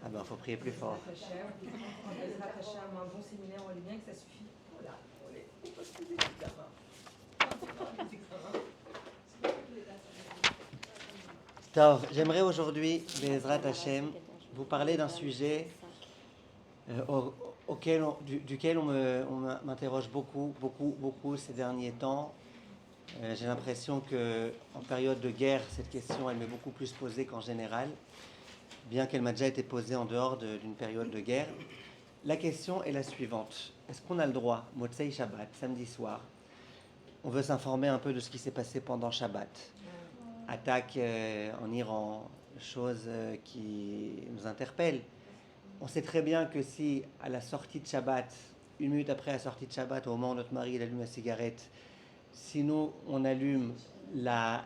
Ah ben, il faut prier plus fort. Bezrat Hashem, un bon séminaire en ligne, que ça suffit. Voilà, on passe les examens. Tov, j'aimerais aujourd'hui, Bezrat Hashem, vous parler d'un sujet duquel on m'interroge beaucoup ces derniers temps. J'ai l'impression qu'en période de guerre, cette question, elle m'est beaucoup plus posée qu'en général, bien qu'elle m'a déjà été posée en dehors d'une période de guerre. La question est la suivante. Est-ce qu'on a le droit, Motzei Shabbat, samedi soir, on veut s'informer un peu de ce qui s'est passé pendant Shabbat, attaque en Iran, choses qui nous interpellent. On sait très bien que si, à la sortie de Shabbat, 1 minute après la sortie de Shabbat, au moment où notre mari il allume la cigarette, si nous on allume la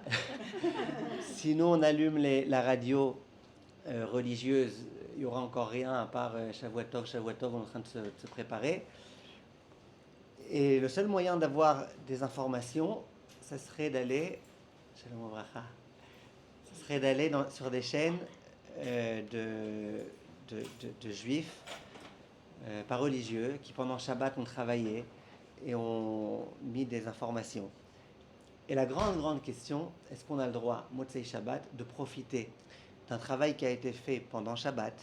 radio religieuse, il n'y aura encore rien à part Shavuot Tov, on est en train de se préparer. Et le seul moyen d'avoir des informations, ça serait d'aller, Shalom Obracha, ça serait d'aller sur des chaînes de juifs, pas religieux, qui pendant Shabbat ont travaillé et ont mis des informations. Et la grande question, est-ce qu'on a le droit, Motzei Shabbat, de profiter d'un travail qui a été fait pendant Shabbat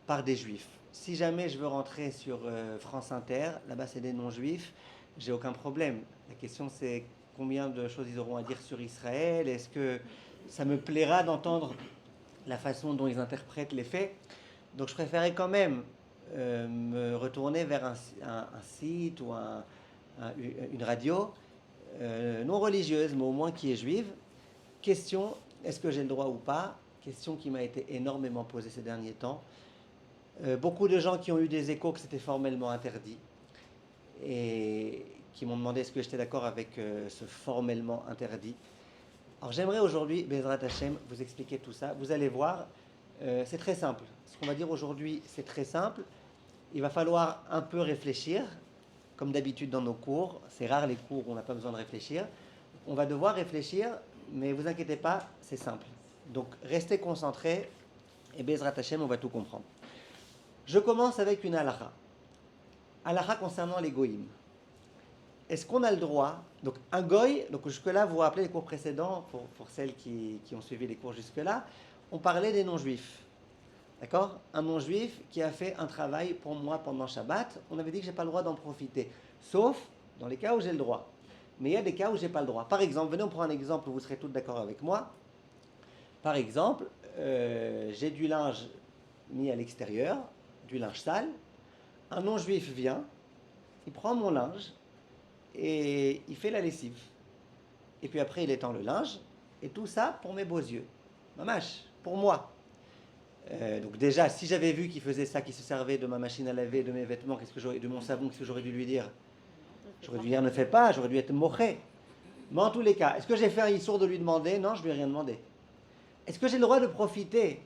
par des juifs? Si jamais je veux rentrer sur France Inter, là-bas c'est des non-juifs, j'ai aucun problème. La question c'est combien de choses ils auront à dire sur Israël, est-ce que ça me plaira d'entendre la façon dont ils interprètent les faits? Donc je préférais quand même me retourner vers un site ou une radio non religieuse, mais au moins qui est juive. Question, est-ce que j'ai le droit ou pas? Question qui m'a été énormément posée ces derniers temps. Beaucoup de gens qui ont eu des échos que c'était formellement interdit et qui m'ont demandé est-ce que j'étais d'accord avec ce formellement interdit. Alors j'aimerais aujourd'hui, Bezrat Hashem, vous expliquer tout ça. Vous allez voir, c'est très simple. Ce qu'on va dire aujourd'hui, c'est très simple. Il va falloir un peu réfléchir, comme d'habitude dans nos cours. C'est rare les cours où on n'a pas besoin de réfléchir. On va devoir réfléchir, mais vous inquiétez pas, c'est simple. Donc restez concentrés et Bezrat Hashem, on va tout comprendre. Je commence avec une halakha. Halakha concernant les goïms. Est-ce qu'on a le droit, donc un goy, donc jusque-là, vous vous rappelez les cours précédents, pour celles qui ont suivi les cours jusque-là, on parlait des non-juifs. D'accord? Un non-juif qui a fait un travail pour moi pendant Shabbat, on avait dit que je n'ai pas le droit d'en profiter. Sauf dans les cas où j'ai le droit. Mais il y a des cas où je n'ai pas le droit. Par exemple, venez, on prend un exemple où vous serez tous d'accord avec moi. Par exemple, j'ai du linge mis à l'extérieur, du linge sale. Un non-juif vient, il prend mon linge et il fait la lessive. Et puis après, il étend le linge. Et tout ça pour mes beaux yeux. Mamache, pour moi. Donc déjà, si j'avais vu qu'il faisait ça, qu'il se servait de ma machine à laver, de mes vêtements, de mon savon, qu'est-ce que j'aurais dû lui dire? J'aurais dû dire ne fais pas, j'aurais dû être moché. Mais en tous les cas, est-ce que j'ai fait un issour de lui demander? Non, je lui ai rien demandé. Est-ce que j'ai le droit de profiter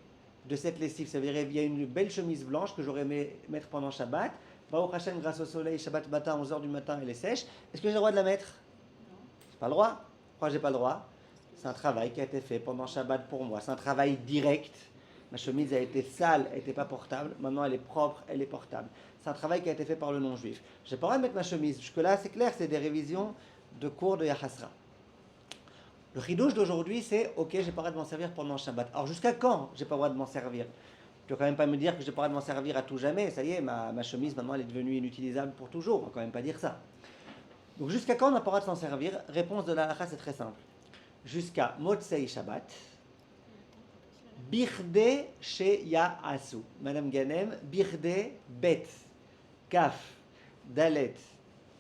de cette lessive? Ça veut dire qu'il y a une belle chemise blanche que j'aurais aimé mettre pendant Shabbat. Baruch Hashem, grâce au soleil, Shabbat matin, 11h du matin, elle est sèche. Est-ce que j'ai le droit de la mettre? J'ai pas le droit. Pourquoi j'ai pas le droit? C'est un travail qui a été fait pendant Shabbat pour moi. C'est un travail direct. Ma chemise a été sale, elle n'était pas portable. Maintenant, elle est propre, elle est portable. C'est un travail qui a été fait par le non-juif. Je n'ai pas le droit de mettre ma chemise. Jusque-là, c'est clair, c'est des révisions de cours de Yahasra. Le chidouche d'aujourd'hui, c'est ok, j'ai pas le droit de m'en servir pendant Shabbat. Alors, jusqu'à quand j'ai pas le droit de m'en servir? Tu vas quand même pas me dire que j'ai pas le droit de m'en servir à tout jamais. Ça y est, ma chemise, maintenant, elle est devenue inutilisable pour toujours. On va quand même pas dire ça. Donc, jusqu'à quand on n'a pas le droit de s'en servir? Réponse de la halakha, c'est très simple. Jusqu'à Motzei Shabbat. Birde sheya asu. Madame Ganem, birde bet, kaf, dalet,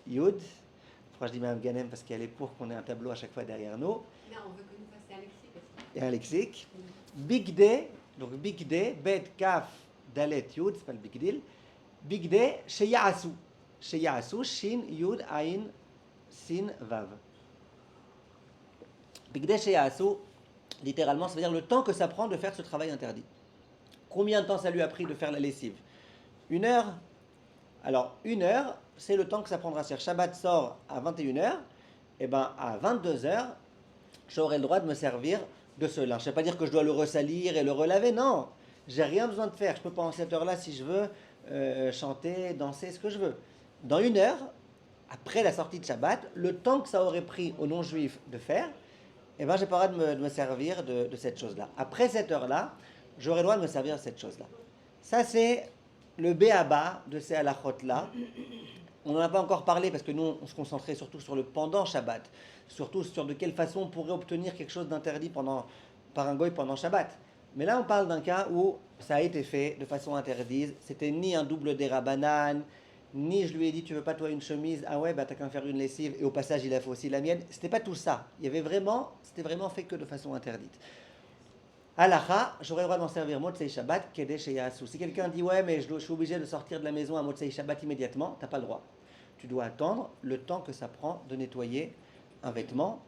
yud. Pourquoi je dis Madame Ganem? Parce qu'elle est pour qu'on ait un tableau à chaque fois derrière nous. Non, on veut que nous fassions un lexique aussi. Et un lexique. Bigde, donc bigde, bet, kaf, dalet, yud, c'est pas le big deal. Bigde sheya asu. Sheya asu, shin, yud, ain, sin, vav. Bigde sheya asu. Littéralement, ça veut dire le temps que ça prend de faire ce travail interdit. Combien de temps ça lui a pris de faire la lessive? 1 heure? Alors, 1 heure, c'est le temps que ça prendra. C'est-à-dire, Shabbat sort à 21h, et bien à 22h, j'aurai le droit de me servir de ce linge. Ça ne veut pas dire que je dois le ressalir et le relaver, non. j'ai rien besoin de faire. Je peux pendant cette heure-là, si je veux, chanter, danser, ce que je veux. Dans 1 heure, après la sortie de Shabbat, le temps que ça aurait pris aux non-juifs de faire, eh ben, j'ai pas le droit de me servir de cette chose-là. Après cette heure-là, j'aurai le droit de me servir de cette chose-là. Ça, c'est le béaba de ces halachot-là. On n'en a pas encore parlé parce que nous, on se concentrait surtout sur le pendant Shabbat, surtout sur de quelle façon on pourrait obtenir quelque chose d'interdit par un goy pendant Shabbat. Mais là, on parle d'un cas où ça a été fait de façon interdite. C'était ni un double dérabanan, ni je lui ai dit tu veux pas toi une chemise, ah ouais bah t'as qu'à me faire une lessive et au passage il a fait aussi la mienne. C'était pas tout ça. C'était vraiment fait que de façon interdite. Halacha, j'aurais le droit d'en servir Motzei Shabbat, Kedesh et Yasu. Si quelqu'un dit ouais mais je suis obligé de sortir de la maison à Motzei Shabbat immédiatement, t'as pas le droit. Tu dois attendre le temps que ça prend de nettoyer un vêtement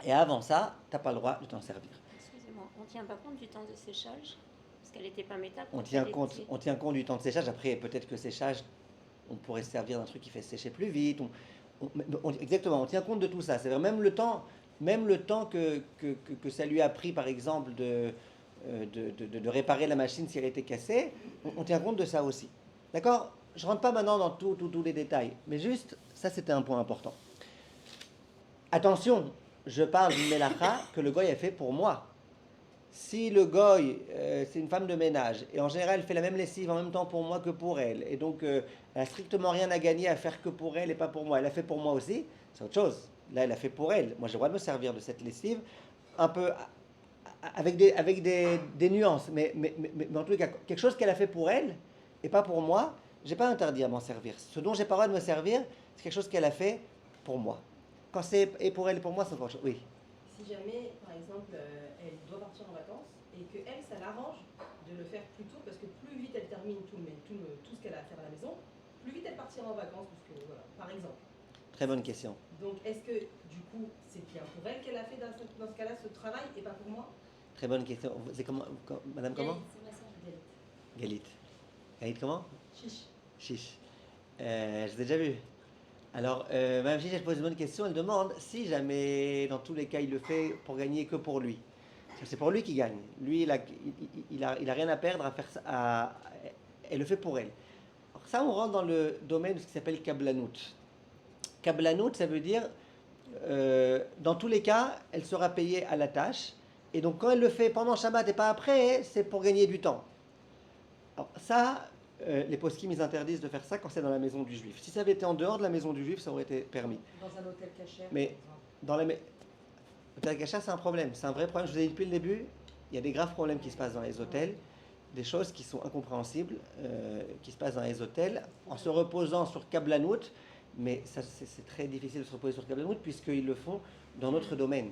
et avant ça, t'as pas le droit de t'en servir. Excusez-moi, on ne tient pas compte du temps de séchage parce qu'elle n'était pas métal. On tient compte du temps de séchage. Après, peut-être que séchage, on pourrait se servir d'un truc qui fait sécher plus vite. Exactement, on tient compte de tout ça. C'est-à-dire même le temps que ça lui a pris, par exemple, de réparer la machine si elle était cassée, on tient compte de ça aussi. D'accord? Je ne rentre pas maintenant dans tous les détails, mais juste, ça c'était un point important. Attention, je parle d'une mélacha que le goy a fait pour moi. Si le goy, c'est une femme de ménage, et en général elle fait la même lessive en même temps pour moi que pour elle, et donc elle n'a strictement rien à gagner à faire que pour elle et pas pour moi, elle a fait pour moi aussi, c'est autre chose. Là elle a fait pour elle, moi j'ai le droit de me servir de cette lessive, un peu avec des nuances, mais en tout cas, quelque chose qu'elle a fait pour elle et pas pour moi, j'ai pas interdit à m'en servir. Ce dont j'ai pas le droit de me servir, c'est quelque chose qu'elle a fait pour moi. Quand c'est et pour elle et pour moi, c'est autre chose. Oui. Si jamais, par exemple, elle doit partir en vacances et que elle, ça l'arrange de le faire plus tôt parce que plus vite elle termine tout ce qu'elle a à faire à la maison, plus vite elle partira en vacances, parce que, voilà, par exemple. Très bonne question. Donc, est-ce que, du coup, c'est bien pour elle qu'elle a fait dans ce cas-là ce travail et pas pour moi? Très bonne question. C'est Madame comment? C'est ma sœur. Galit. Galit comment? Chiche. Chiche. Je l'ai déjà vu. Alors, Madame Chiche, elle pose une bonne question. Elle demande si jamais, dans tous les cas, il le fait pour gagner que pour lui. C'est pour lui qui gagne. Lui, il a rien à perdre à faire ça. Elle le fait pour elle. Alors ça, on rentre dans le domaine de ce qui s'appelle kablanout. Kablanout, ça veut dire, dans tous les cas, elle sera payée à la tâche. Et donc, quand elle le fait pendant Shabbat et pas après, c'est pour gagner du temps. Alors ça, les poskim, ils interdisent de faire ça quand c'est dans la maison du juif. Si ça avait été en dehors de la maison du juif, ça aurait été permis. Dans un hôtel cachère. Mais dans l'hôtel cachère, c'est un problème. C'est un vrai problème. Je vous ai dit depuis le début, il y a des graves problèmes qui se passent dans les hôtels, des choses qui sont incompréhensibles, qui se passent dans les hôtels, en se reposant sur Kablanout. Mais ça, c'est très difficile de se reposer sur Kablanout puisqu'ils le font dans notre domaine.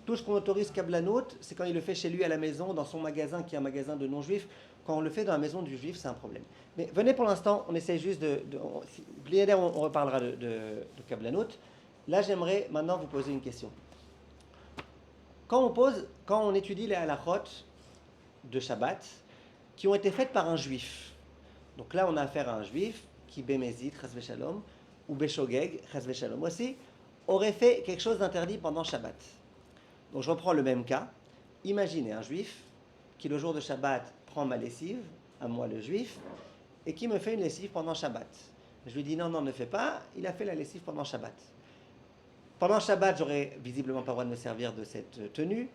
Tout ce qu'on autorise Kablanout, c'est quand il le fait chez lui à la maison, dans son magasin qui est un magasin de non-juifs. Quand on le fait dans la maison du juif, c'est un problème. Mais venez pour l'instant, on essaie juste on reparlera de Kablanout. Là, j'aimerais maintenant vous poser une question. Quand on étudie les halachot de Shabbat, qui ont été faites par un juif, donc là, on a affaire à un juif qui bémézit, chas v'shalom, ou béshogeg, chas v'shalom aussi, aurait fait quelque chose d'interdit pendant Shabbat. Donc je reprends le même cas. Imaginez un juif qui le jour de Shabbat prend ma lessive, à moi le juif, et qui me fait une lessive pendant Shabbat. Je lui dis non, ne fais pas, il a fait la lessive pendant Shabbat. Pendant Shabbat, j'aurais visiblement pas le droit de me servir de cette tenue.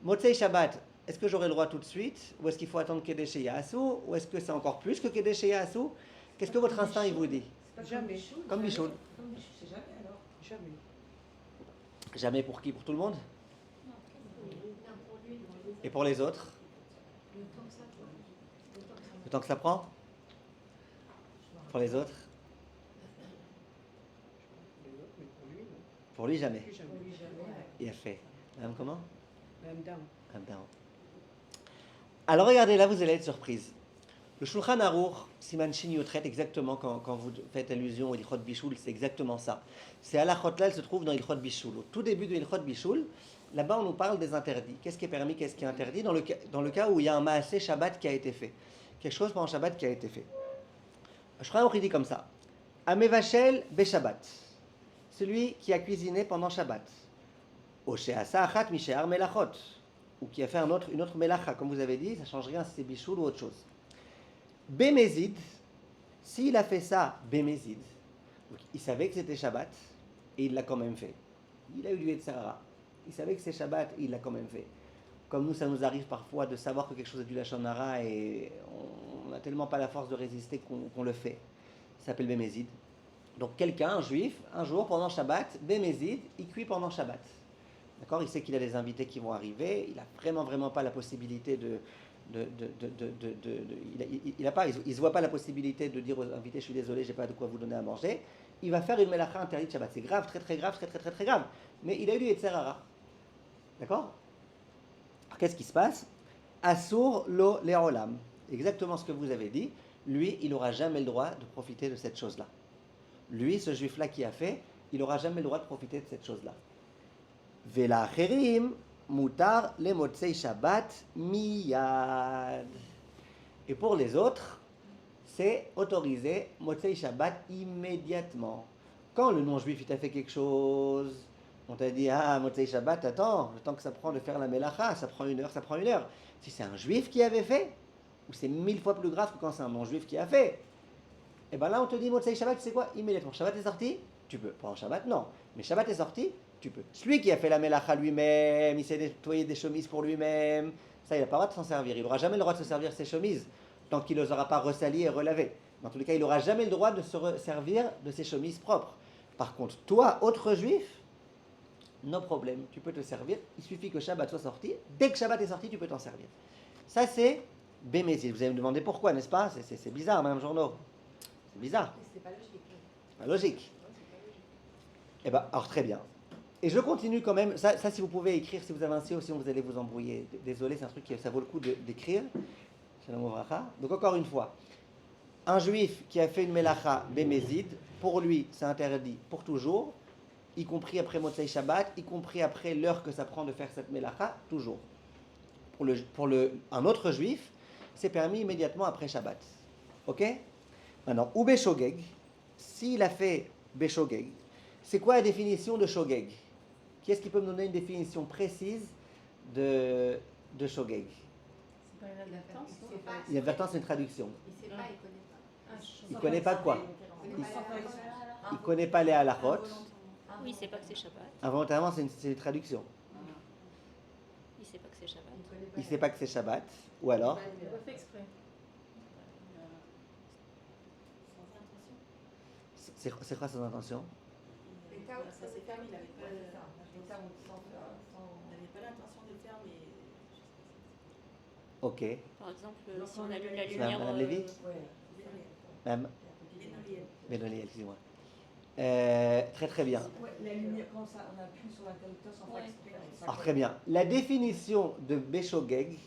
Motzei Shabbat, est-ce que j'aurai le droit tout de suite, ou est-ce qu'il faut attendre Kedesh et Yasu, ou est-ce que c'est encore plus que Kedesh et Yasu? Qu'est-ce que votre instinct il vous dit? Jamais. Comme Bichoul. Comme Bichoul, c'est jamais alors. Jamais. Jamais pour qui? Pour tout le monde? Non, pour lui, non. Et pour les autres? Le temps que ça prend. Le temps que ça prend? Pour les autres? Pour lui, jamais. Il a fait. Madame comment? Madame Down. Madame Down. Alors regardez, là vous allez être surprise. Le Shulchan Aruch, Siman Shin Yotret, exactement, quand vous faites allusion au Ilchot Bishul, c'est exactement ça. C'est halachot là, elle se trouve dans Ilchot Bishul. Au tout début de Ilchot Bishul, là-bas on nous parle des interdits. Qu'est-ce qui est permis, qu'est-ce qui est interdit dans le cas où il y a un Maaseh Shabbat qui a été fait. Quelque chose pendant Shabbat qui a été fait. Le Shulchan Aruch dit comme ça. Amevachel Beshabbat. Celui qui a cuisiné pendant Shabbat. Osheasa Achat Mishear Melachot. ou qui a fait une autre melacha, comme vous avez dit, ça ne change rien si c'est bichoul ou autre chose. Bémézid, s'il a fait ça, Bémézid, il savait que c'était Shabbat et il l'a quand même fait. Il a eu du Yetzirara. Il savait que c'est Shabbat et il l'a quand même fait. Comme nous, ça nous arrive parfois de savoir que quelque chose est du Lachon Hara et on n'a tellement pas la force de résister qu'on le fait. Ça s'appelle Bémézid. Donc quelqu'un, un juif, un jour pendant Shabbat, Bémézid, il cuit pendant Shabbat. D'accord? Il sait qu'il a des invités qui vont arriver. Il n'a vraiment pas la possibilité il ne se voit pas la possibilité de dire aux invités, je suis désolé, j'ai pas de quoi vous donner à manger. Il va faire une melacha interdite Shabbat. C'est grave, très grave, très grave. Mais il a eu du Yetzirara. D'accord? Alors, qu'est-ce qui se passe? Asur lo leolam. Exactement ce que vous avez dit. Lui, il n'aura jamais le droit de profiter de cette chose-là. Lui, ce juif-là qui a fait, il n'aura jamais le droit de profiter de cette chose-là. Vela acherim mutar le motzei Shabbat miyad. Et pour les autres, c'est autorisé motzei Shabbat immédiatement. Quand le non-juif il t'a fait quelque chose, on t'a dit motzei Shabbat, attends, le temps que ça prend de faire la melacha, ça prend 1 heure, ça prend 1 heure. Si c'est un juif qui avait fait, ou c'est 1000 fois plus grave que quand c'est un non-juif qui a fait, et bien là on te dit motzei Shabbat, c'est quoi? Immédiatement. Shabbat est sorti, tu peux. Pendant Shabbat, non. Mais Shabbat est sorti, tu peux. Celui qui a fait la melacha lui-même, il s'est nettoyé des chemises pour lui-même, ça il n'a pas le droit de s'en servir. Il n'aura jamais le droit de se servir ses chemises tant qu'il ne les aura pas ressalies et relavées. Dans tous les cas, il n'aura jamais le droit de se servir de ses chemises propres. Par contre, toi, autre juif, no problème, tu peux te servir. Il suffit que Shabbat soit sorti. Dès que Shabbat est sorti, tu peux t'en servir. Ça, c'est Bémézid. Vous allez me demander pourquoi, n'est-ce pas? C'est bizarre, Madame Journeau. C'est bizarre. C'est pas logique. Pas logique. Eh bien, alors très bien. Et je continue quand même. Ça, si vous pouvez écrire, si vous avez un CO, sinon vous allez vous embrouiller. Désolé, c'est un truc qui ça vaut le coup d'écrire. Shalom Uvracha. Donc encore une fois, un juif qui a fait une melacha bémézid, pour lui, c'est interdit pour toujours, y compris après Motzei Shabbat, y compris après l'heure que ça prend de faire cette melacha, toujours. Un autre juif, c'est permis immédiatement après Shabbat. Ok? Maintenant, ou Beshogeg, s'il a fait Beshogeg, c'est quoi la définition de Shogeg? Qui est-ce qui peut me donner une définition précise de Shogeg? C'est pas une advertence, non? Une advertence, c'est une traduction. Il sait pas, il connaît pas. Il ne connaît pas quoi? Il ne connaît pas les halachot. Oui, il sait pas que c'est Shabbat. Involontairement, c'est une traduction. Il sait pas que c'est Shabbat. Il ne sait pas que c'est Shabbat. Ou alors? Il n'a pas fait exprès. C'est quoi son intention? L'état où ça s'est fermé, il n'avait pas l'intention de le faire, mais. Ok. Par exemple, si on allume la C'est lumière. Madame Lévy? Madame Benoliel, excusez-moi. Très bien. Ouais, la lumière, quand ça, on appuie sur l'interrupteur sans faire exprès. Alors très bien. La définition de Beshogeg,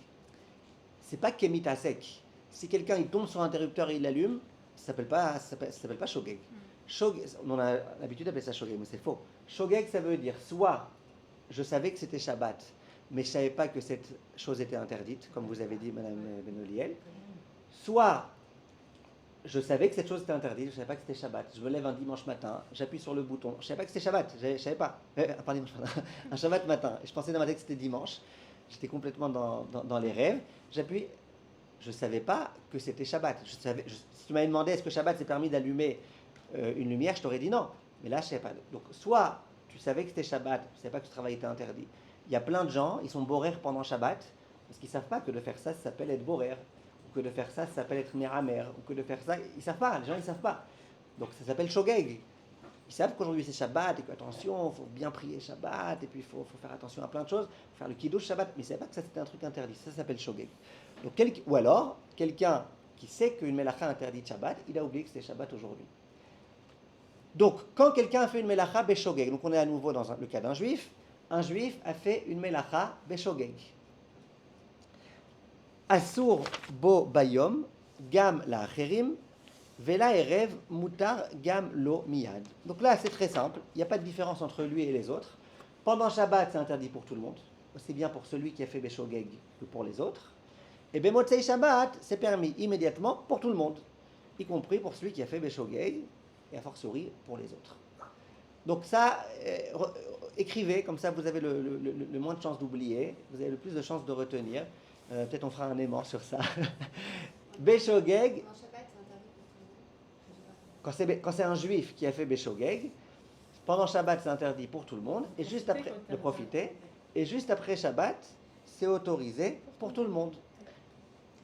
c'est pas Kemitasek. Si quelqu'un il tombe sur l'interrupteur et il l'allume, ça s'appelle pas Shogeg. On a l'habitude d'appeler ça Shogeg, mais c'est faux. Shogeg, ça veut dire soit je savais que c'était Shabbat, mais je ne savais pas que cette chose était interdite, comme vous avez dit, Madame Benoliel. Soit je savais que cette chose était interdite, je ne savais pas que c'était Shabbat. Je me lève un dimanche matin, j'appuie sur le bouton. Je ne savais pas que c'était Shabbat, je ne savais pas. Pardon, un Shabbat matin. Et je pensais dans ma tête que c'était dimanche. J'étais complètement dans les rêves. J'appuie, je ne savais pas que c'était Shabbat. Si tu m'avais demandé est-ce que Shabbat c'est permis d'allumer une lumière, je t'aurais dit non. Mais là, je ne savais pas. Donc, soit tu savais que c'était Shabbat, tu ne savais pas que ce travail était interdit. Il y a plein de gens, ils sont borer pendant Shabbat, parce qu'ils ne savent pas que de faire ça, ça s'appelle être borer. Que de faire ça, ça s'appelle être miramer, ou que de faire ça, ils ne savent pas, les gens ils ne savent pas. Donc ça s'appelle shogeg. Ils savent qu'aujourd'hui c'est Shabbat, et qu'attention, il faut bien prier Shabbat, et puis il faut faire attention à plein de choses, faire le kiddush Shabbat, mais ils ne savaient pas que ça c'était un truc interdit, ça s'appelle shogeg. Donc, ou alors, quelqu'un qui sait qu'une melacha interdite Shabbat, il a oublié que c'était Shabbat aujourd'hui. Donc quand quelqu'un a fait une melacha beshogeg, donc on est à nouveau dans le cas d'un juif, un juif a fait une melacha beshogeg. Asur bo bayom, gam la acherim, vela erev mutar gam lo miyad. Donc là, c'est très simple. Il n'y a pas de différence entre lui et les autres. Pendant Shabbat, c'est interdit pour tout le monde. Aussi bien pour celui qui a fait Beshogeg que pour les autres. Et Bemotzei Shabbat, c'est permis immédiatement pour tout le monde. Y compris pour celui qui a fait Beshogeg et a fortiori pour les autres. Donc ça, écrivez, comme ça vous avez le moins de chances d'oublier, vous avez le plus de chances de retenir. Peut-être on fera un aimant sur ça. Béchogeg, En Shabbat, c'est interdit pour tout le monde. quand c'est un juif qui a fait Béchogeg, pendant Shabbat c'est interdit pour tout le monde, et juste après, de profiter, et juste après Shabbat, c'est autorisé pour tout le monde.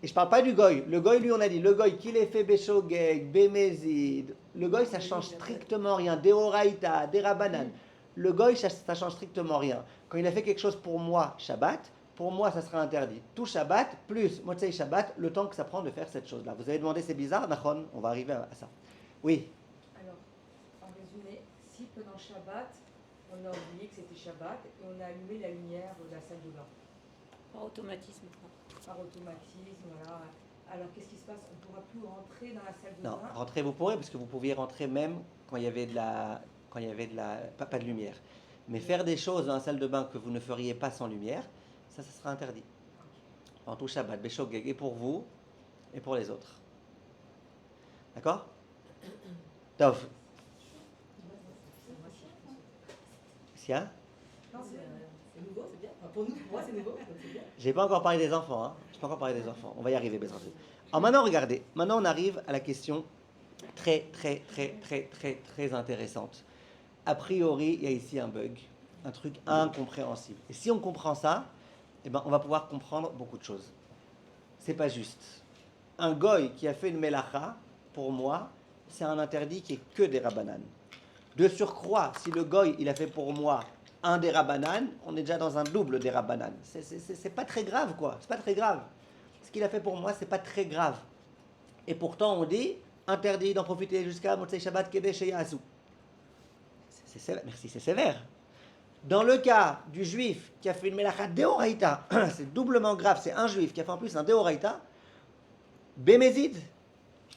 Et je ne parle pas du goy. Le goy, lui, on a dit, le goy, qu'il ait fait Béchogeg, Bémézid, le goy, ça change strictement rien. Deoraïta, Derabanan. Le goy, ça change strictement rien. Quand il a fait quelque chose pour moi, Shabbat, pour moi, ça sera interdit. Tout Shabbat, plus Motzei Shabbat, le temps que ça prend de faire cette chose-là. Vous avez demandé, c'est bizarre, Nachon, on va arriver à ça. Oui. Alors, en résumé, si pendant Shabbat, on a oublié que c'était Shabbat et on a allumé la lumière de la salle de bain, Par automatisme. par automatisme, voilà. Alors qu'est-ce qui se passe? On ne pourra plus rentrer dans la salle de Non, bain? rentrer vous pourrez, parce que vous pouviez rentrer même quand il y avait pas de lumière. Mais faire des choses dans la salle de bain que vous ne feriez pas sans lumière, ça sera interdit. En tout Shabbat, Béchogeg, et pour vous, et pour les autres. D'accord? Tov. Sia? Non, c'est nouveau, c'est bien. Enfin, pour nous, pour moi, c'est nouveau, donc c'est bien. J'ai pas encore parlé des enfants, hein. J'ai pas encore parlé des enfants. On va y arriver, Bezrat. Alors maintenant, regardez. Maintenant, on arrive à la question très intéressante. A priori, il y a ici un bug, un truc incompréhensible. Et si on comprend ça, eh ben, on va pouvoir comprendre beaucoup de choses. C'est pas juste. Un goy qui a fait une melacha, pour moi, c'est un interdit qui est que des rabbanan. De surcroît, si le goy, il a fait pour moi un des rabbanan, on est déjà dans un double des rabbanan. C'est pas très grave, quoi. C'est pas très grave. Ce qu'il a fait pour moi, c'est pas très grave. Et pourtant, on dit interdit d'en profiter jusqu'à Motzei Shabbat Kedesh Yasu. C'est sévère. Merci, c'est sévère. Dans le cas du juif qui a fait une melacha deoraïta, c'est doublement grave. C'est un juif qui a fait en plus un deoraïta. Bémézid.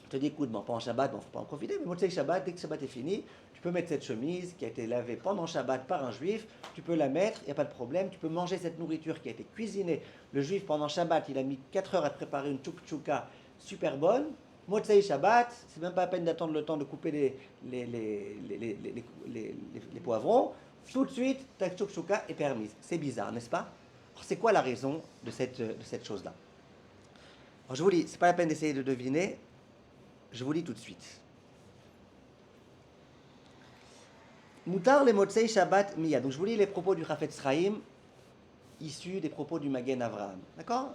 Je te dis, écoute, bon, pendant Shabbat, bon, faut pas en profiter, mais Motzei Shabbat, dès que Shabbat est fini, tu peux mettre cette chemise qui a été lavée pendant Shabbat par un juif, tu peux la mettre, il n'y a pas de problème, tu peux manger cette nourriture qui a été cuisinée. Le juif, pendant Shabbat, il a mis 4 heures à préparer une tchouk-tchouka super bonne. Motzei Shabbat, c'est même pas la peine d'attendre le temps de couper les poivrons. Tout de suite, ta tchouk-tchouka est permise. C'est bizarre, n'est-ce pas? Alors, c'est quoi la raison de cette chose-là? Alors, je vous dis, c'est pas la peine d'essayer de deviner. Je vous dis tout de suite. Moutar le Motzei Shabbat Miya. Donc je vous lis les propos du Chafetz Chaim, issus des propos du Magen Avraham. D'accord?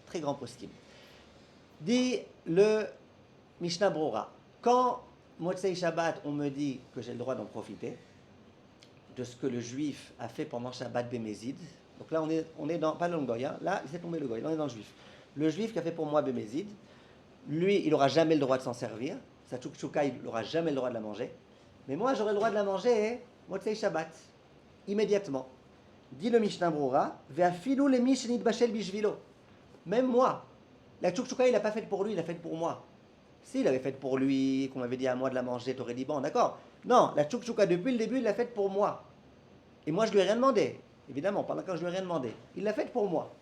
Très grand poskim. Dit le Mishnah Brora. Quand Motzei Shabbat, on me dit que j'ai le droit d'en profiter, de ce que le juif a fait pendant Shabbat Bémézid. Donc là, on est dans, pas le goy, hein, là, il s'est tombé le goy, là, on est dans le juif. Le juif qui a fait pour moi Bémézid, lui, il n'aura jamais le droit de s'en servir. Sa tchouk-tchouka, il n'aura jamais le droit de la manger. Mais moi, j'aurai le droit de la manger, Motzei Shabbat, immédiatement. Dit le Mishnah Brura, Ve'afilu lemi shenit bashel bishvilo. Même moi, la tchouk-tchouka, il l'a pas faite pour lui, il l'a faite pour moi. S'il avait faite pour lui, qu'on m'avait dit à moi de la manger, t'aurais dit bon, d'accord. Non, la tchouk-tchouka, depuis le début, il l'a faite pour moi. Et moi, je lui ai rien demandé. Évidemment, pendant que je lui ai rien demandé. Il l'a faite pour moi.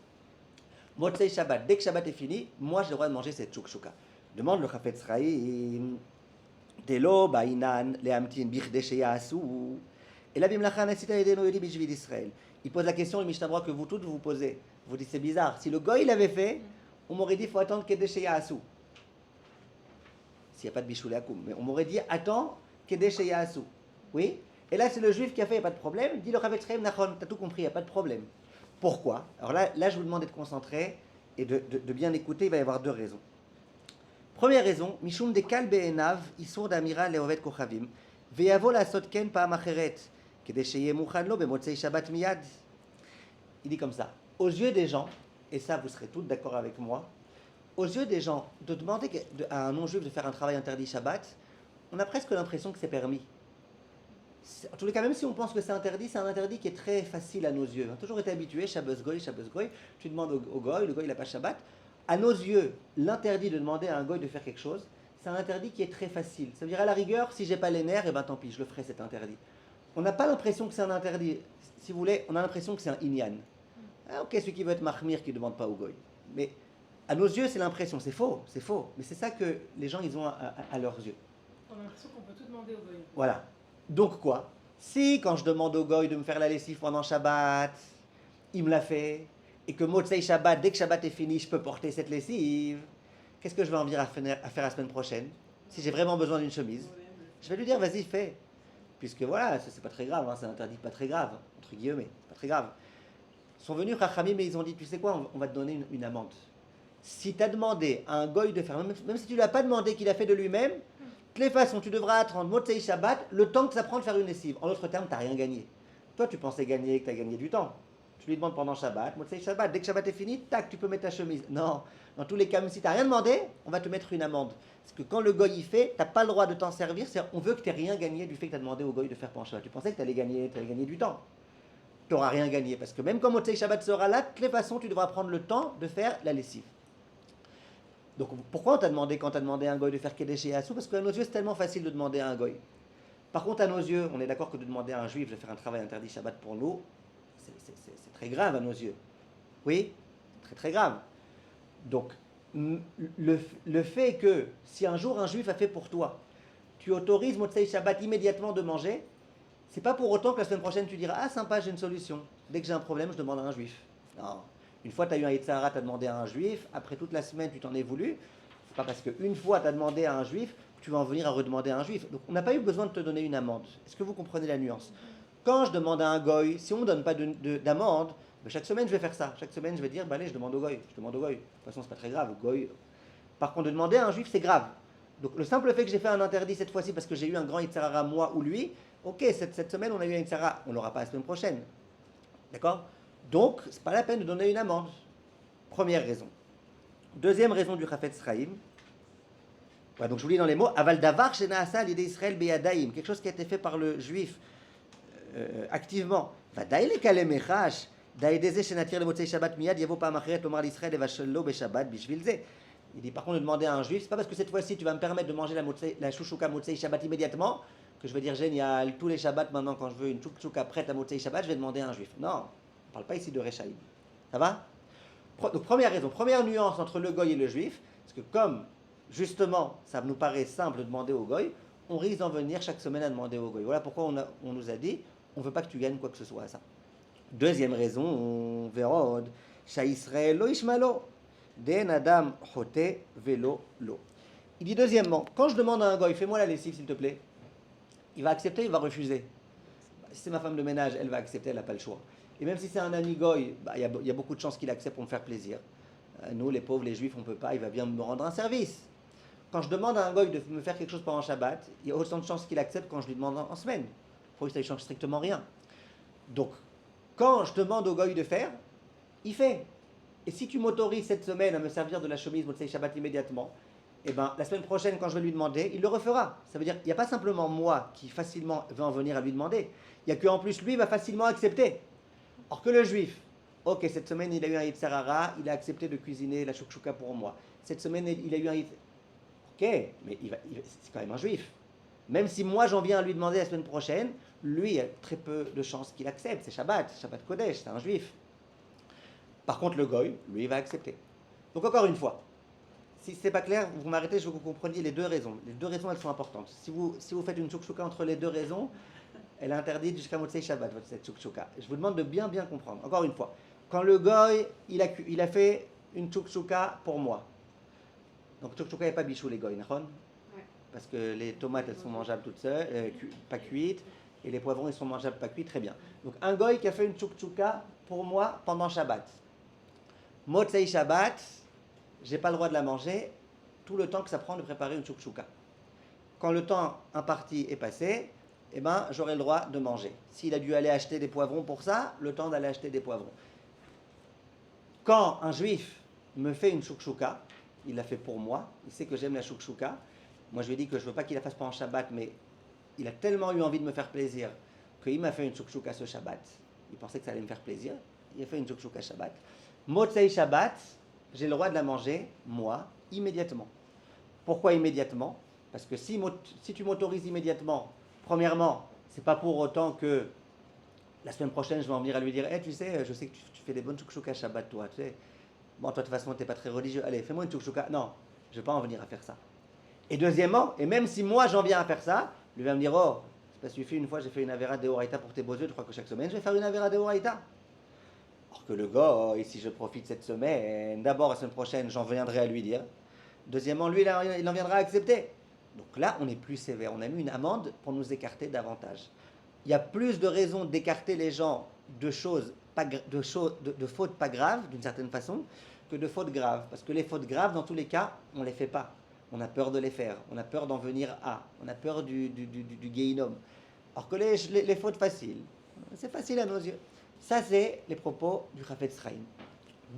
Motzei Shabbat, dès que Shabbat est fini, moi, j'ai le droit de manger cette tchouk-tchouka. Demande le Chafetz Chaim. Delo ba'inan lehamtin bichdei sheyasu. Et la bimlacha nasita yedenu yodi bishvil Israël. Il pose la question, le Mishnah Brura, que vous toutes vous posez. Vous dites c'est bizarre. Si le goy l'avait fait, on m'aurait dit il faut attendre Kedesh Yasu. S'il n'y a pas de Bishul Akum. Mais on m'aurait dit attends Kedesh Yasu. Oui. Et là c'est le juif qui a fait, il n'y a pas de problème. Dit le Chafetz Chaim, Nachon, tu as tout compris, il n'y a pas de problème. Pourquoi? Alors là, je vous demande d'être concentré et de bien écouter. Il va y avoir deux raisons. Première raison, Mishum dekal be'enav isur d'amira leovet kochavim ve'yavo la'asot ken pa'am acheret kedei sheyeh muchan lo bemotzei Shabbat miyad. Il dit comme ça. Aux yeux des gens, et ça vous serez toutes d'accord avec moi, aux yeux des gens, de demander à un non-juif de faire un travail interdit Shabbat, on a presque l'impression que c'est permis. En tous les cas, même si on pense que c'est un interdit qui est très facile à nos yeux. On a toujours été habitué, Shabbos goy, tu demandes au goy, le goy il n'a pas Shabbat. À nos yeux, l'interdit de demander à un goy de faire quelque chose, c'est un interdit qui est très facile. Ça veut dire à la rigueur, si j'ai pas les nerfs, et ben tant pis, je le ferai cet interdit. On n'a pas l'impression que c'est un interdit. Si vous voulez, on a l'impression que c'est un inyan. Ah, ok, celui qui veut être mahmir, qui ne demande pas au goy. Mais à nos yeux, c'est l'impression. C'est faux. Mais c'est ça que les gens, ils ont à leurs yeux. On a l'impression qu'on peut tout demander au goy. Voilà. Donc quoi? Si, quand je demande au goy de me faire la lessive pendant Shabbat, il me l'a fait, et que Motzei Shabbat, dès que Shabbat est fini, je peux porter cette lessive, qu'est-ce que je vais en venir à faire la semaine prochaine? Si j'ai vraiment besoin d'une chemise, je vais lui dire, vas-y, fais. Puisque voilà, c'est pas très grave, hein, c'est interdit pas très grave, entre guillemets, c'est pas très grave. Ils sont venus Chachamim mais ils ont dit, tu sais quoi, on va te donner une amende. Si tu as demandé à un goy de faire, même si tu ne lui as pas demandé qu'il a fait de lui-même, de toutes les façons, tu devras attendre Motzei Shabbat, le temps que ça prend de faire une lessive. En d'autres termes, tu n'as rien gagné. Toi, tu pensais gagner, que tu as gagné du temps. Tu lui demandes pendant Shabbat, Motzei Shabbat, dès que Shabbat est fini, tac, tu peux mettre ta chemise. Non, dans tous les cas, même si tu n'as rien demandé, on va te mettre une amende. Parce que quand le goy y fait, tu n'as pas le droit de t'en servir, on veut que tu n'aies rien gagné du fait que tu as demandé au goy de faire pendant Shabbat. Tu pensais que tu allais gagner du temps. Tu n'auras rien gagné, parce que même quand Motzei Shabbat sera là, de toutes les façons, tu devras prendre le temps de faire la lessive. Donc pourquoi on t'a demandé, quand tu as demandé à un goy de faire Kedesh et Yassou? Parce qu'à nos yeux, c'est tellement facile de demander à un goy. Par contre, à nos yeux, on est d'accord que de demander à un juif de faire un travail interdit Shabbat pour nous, c'est très grave à nos yeux. Oui, très très grave. Donc, le fait que si un jour un juif a fait pour toi, tu autorises Motzei Shabbat immédiatement de manger, c'est pas pour autant que la semaine prochaine tu diras, ah sympa, j'ai une solution. Dès que j'ai un problème, je demande à un juif. Non. Une fois tu as eu un Yitzhara, tu as demandé à un juif, après toute la semaine tu t'en es voulu. C'est pas parce qu'une fois tu as demandé à un juif, tu vas en venir à redemander à un juif. Donc on n'a pas eu besoin de te donner une amende. Est-ce que vous comprenez la nuance? Quand je demande à un goy, si on ne donne pas d'amende, ben chaque semaine je vais faire ça. Chaque semaine je vais dire, ben allez, je demande au goy. De toute façon, c'est pas très grave. Goy. Par contre, de demander à un juif, c'est grave. Donc le simple fait que j'ai fait un interdit cette fois-ci parce que j'ai eu un grand Yitzhara, moi ou lui, ok, cette semaine on a eu un Yitzhara, on ne l'aura pas la semaine prochaine. D'accord? Donc, c'est pas la peine de donner une amende. Première raison. Deuxième raison du Chafetz Chaim. Ouais, donc je vous lis dans les mots. Aval davar shenaasa l'idée Israël beyadaim. Quelque chose qui a été fait par le juif activement. Vadaï le kalem echash. Daïdeze shenatir le motzei Shabbat miyad yavo pa'am acheret lomar l'Israël evashello beshabbat bishvil ze. Il dit par contre de demander à un juif, c'est pas parce que cette fois-ci tu vas me permettre de manger la chouchouka motzei Shabbat immédiatement que je vais dire génial, tous les Shabbats maintenant quand je veux une chouchouka prête à motzei Shabbat, je vais demander à un juif. Non. On ne parle pas ici de Rechaïm. Ça va? Donc première raison, première nuance entre le goy et le juif, parce que comme justement ça nous paraît simple de demander au goy, on risque d'en venir chaque semaine à demander au goy. Voilà pourquoi on nous a dit, on ne veut pas que tu gagnes quoi que ce soit à ça. Deuxième raison, on verra, Sha'Israël lo ishmalo, den adam chote velo lo. Il dit deuxièmement, quand je demande à un goy, fais-moi la lessive s'il te plaît, il va accepter, il va refuser. Si c'est ma femme de ménage, elle va accepter, elle n'a pas le choix. Et même si c'est un ami goy, il y a beaucoup de chances qu'il accepte pour me faire plaisir. Nous, les pauvres, les juifs, on ne peut pas, il va bien me rendre un service. Quand je demande à un goy de me faire quelque chose pendant Shabbat, il y a autant de chances qu'il accepte quand je lui demande en semaine. Pour lui, ça ne change strictement rien. Donc, quand je demande au goy de faire, il fait. Et si tu m'autorises cette semaine à me servir de la chemise Motzei Shabbat immédiatement, eh ben, la semaine prochaine, quand je vais lui demander, il le refera. Ça veut dire qu'il n'y a pas simplement moi qui facilement va en venir à lui demander. Il y a qu'en plus, lui va facilement accepter. Or que le juif, ok, cette semaine il a eu un Yitzhara, il a accepté de cuisiner la chouchouka pour moi. Cette semaine il a eu un Yitzhara. Ok, mais c'est quand même un juif. Même si moi j'en viens à lui demander la semaine prochaine, lui, il y a très peu de chances qu'il accepte. C'est Shabbat Kodesh, c'est un juif. Par contre, le goy, lui, il va accepter. Donc encore une fois, si ce n'est pas clair, vous m'arrêtez, je veux que vous compreniez les deux raisons. Les deux raisons, elles sont importantes. Si vous faites une chouchouka entre les deux raisons, elle est interdite jusqu'à Motzei Shabbat, cette chouchouka. Je vous demande de bien comprendre. Encore une fois, quand le goy, il a fait une chouchouka pour moi. Donc chouchouka, il n'y a pas bichou les goy, d'accord? Parce que les tomates, elles sont mangeables toutes seules, pas cuites, et les poivrons, ils sont mangeables pas cuits, très bien. Donc un goy qui a fait une chouchouka pour moi pendant Shabbat. Motzei Shabbat, j'ai pas le droit de la manger tout le temps que ça prend de préparer une chouchouka. Quand le temps imparti est passé, eh ben, j'aurai le droit de manger. S'il a dû aller acheter des poivrons pour ça, le temps d'aller acheter des poivrons. Quand un juif me fait une chouchouka, il l'a fait pour moi, il sait que j'aime la chouchouka. Moi, je lui ai dit que je ne veux pas qu'il la fasse pendant Shabbat, mais il a tellement eu envie de me faire plaisir qu'il m'a fait une chouchouka ce Shabbat. Il pensait que ça allait me faire plaisir. Il a fait une chouchouka Shabbat. Motzei Shabbat, j'ai le droit de la manger, moi, immédiatement. Pourquoi immédiatement? Parce que si tu m'autorises immédiatement, premièrement, c'est pas pour autant que la semaine prochaine, je vais en venir à lui dire hey, tu sais, je sais que tu fais des bonnes chouchoukas Shabbat, toi. Tu sais. Bon, toi, de toute façon, tu n'es pas très religieux. Allez, fais-moi une chouchouka. Non, je ne vais pas en venir à faire ça. Et deuxièmement, et même si moi, j'en viens à faire ça, lui va me dire oh, C'est pas suffit, une fois j'ai fait une Avera Deoraita pour tes beaux yeux, je crois que chaque semaine je vais faire une Avera Deoraita. Alors que le gars, si je profite cette semaine, d'abord la semaine prochaine, j'en viendrai à lui dire. Deuxièmement, lui, il en viendra à accepter. Donc là, on est plus sévère. On a mis une amende pour nous écarter davantage. Il y a plus de raisons d'écarter les gens de choses, de fautes pas graves, d'une certaine façon, que de fautes graves. Parce que les fautes graves, dans tous les cas, on ne les fait pas. On a peur de les faire. On a peur d'en venir à. On a peur du guéhinom. Alors que les fautes faciles, c'est facile à nos yeux. Ça, c'est les propos du Chafetz Chaim.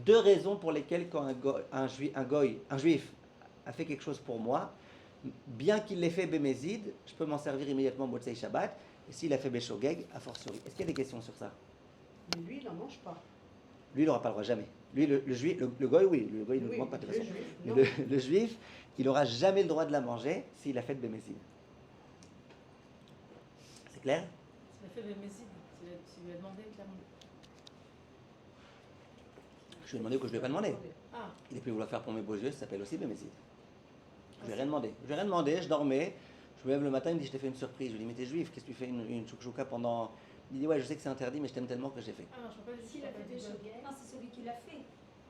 Deux raisons pour lesquelles quand un juif a fait quelque chose pour moi, bien qu'il l'ait fait Bémézid, je peux m'en servir immédiatement Motzei Shabbat, et s'il a fait Béshogeg, a fortiori. Est-ce qu'il y a des questions sur ça? Mais lui, il n'en mange pas. Lui, il n'aura pas le droit jamais. Lui, le juif, le goy, oui, le goy, il ne demande pas de toute façon. Mais le juif, il n'aura jamais le droit de la manger s'il a fait Bémézid. C'est clair? S'il a fait Bémézid, tu lui as demandé clairement. Je lui ai demandé ou que je ne lui ai pas demandé. Ah, Il est plus vouloir faire pour mes beaux yeux, ça s'appelle aussi Bémézid. Je lui ai rien demandé. Je lui ai rien demandé, je dormais. Je me lève le matin, il me dit je t'ai fait une surprise. Je lui dis mais t'es juif, qu'est-ce que tu fais une chouchouka pendant. Il dit ouais, je sais que c'est interdit, mais je t'aime tellement que j'ai fait. ah non, je ne pas S'il a fait des choses, non, c'est celui qui l'a fait.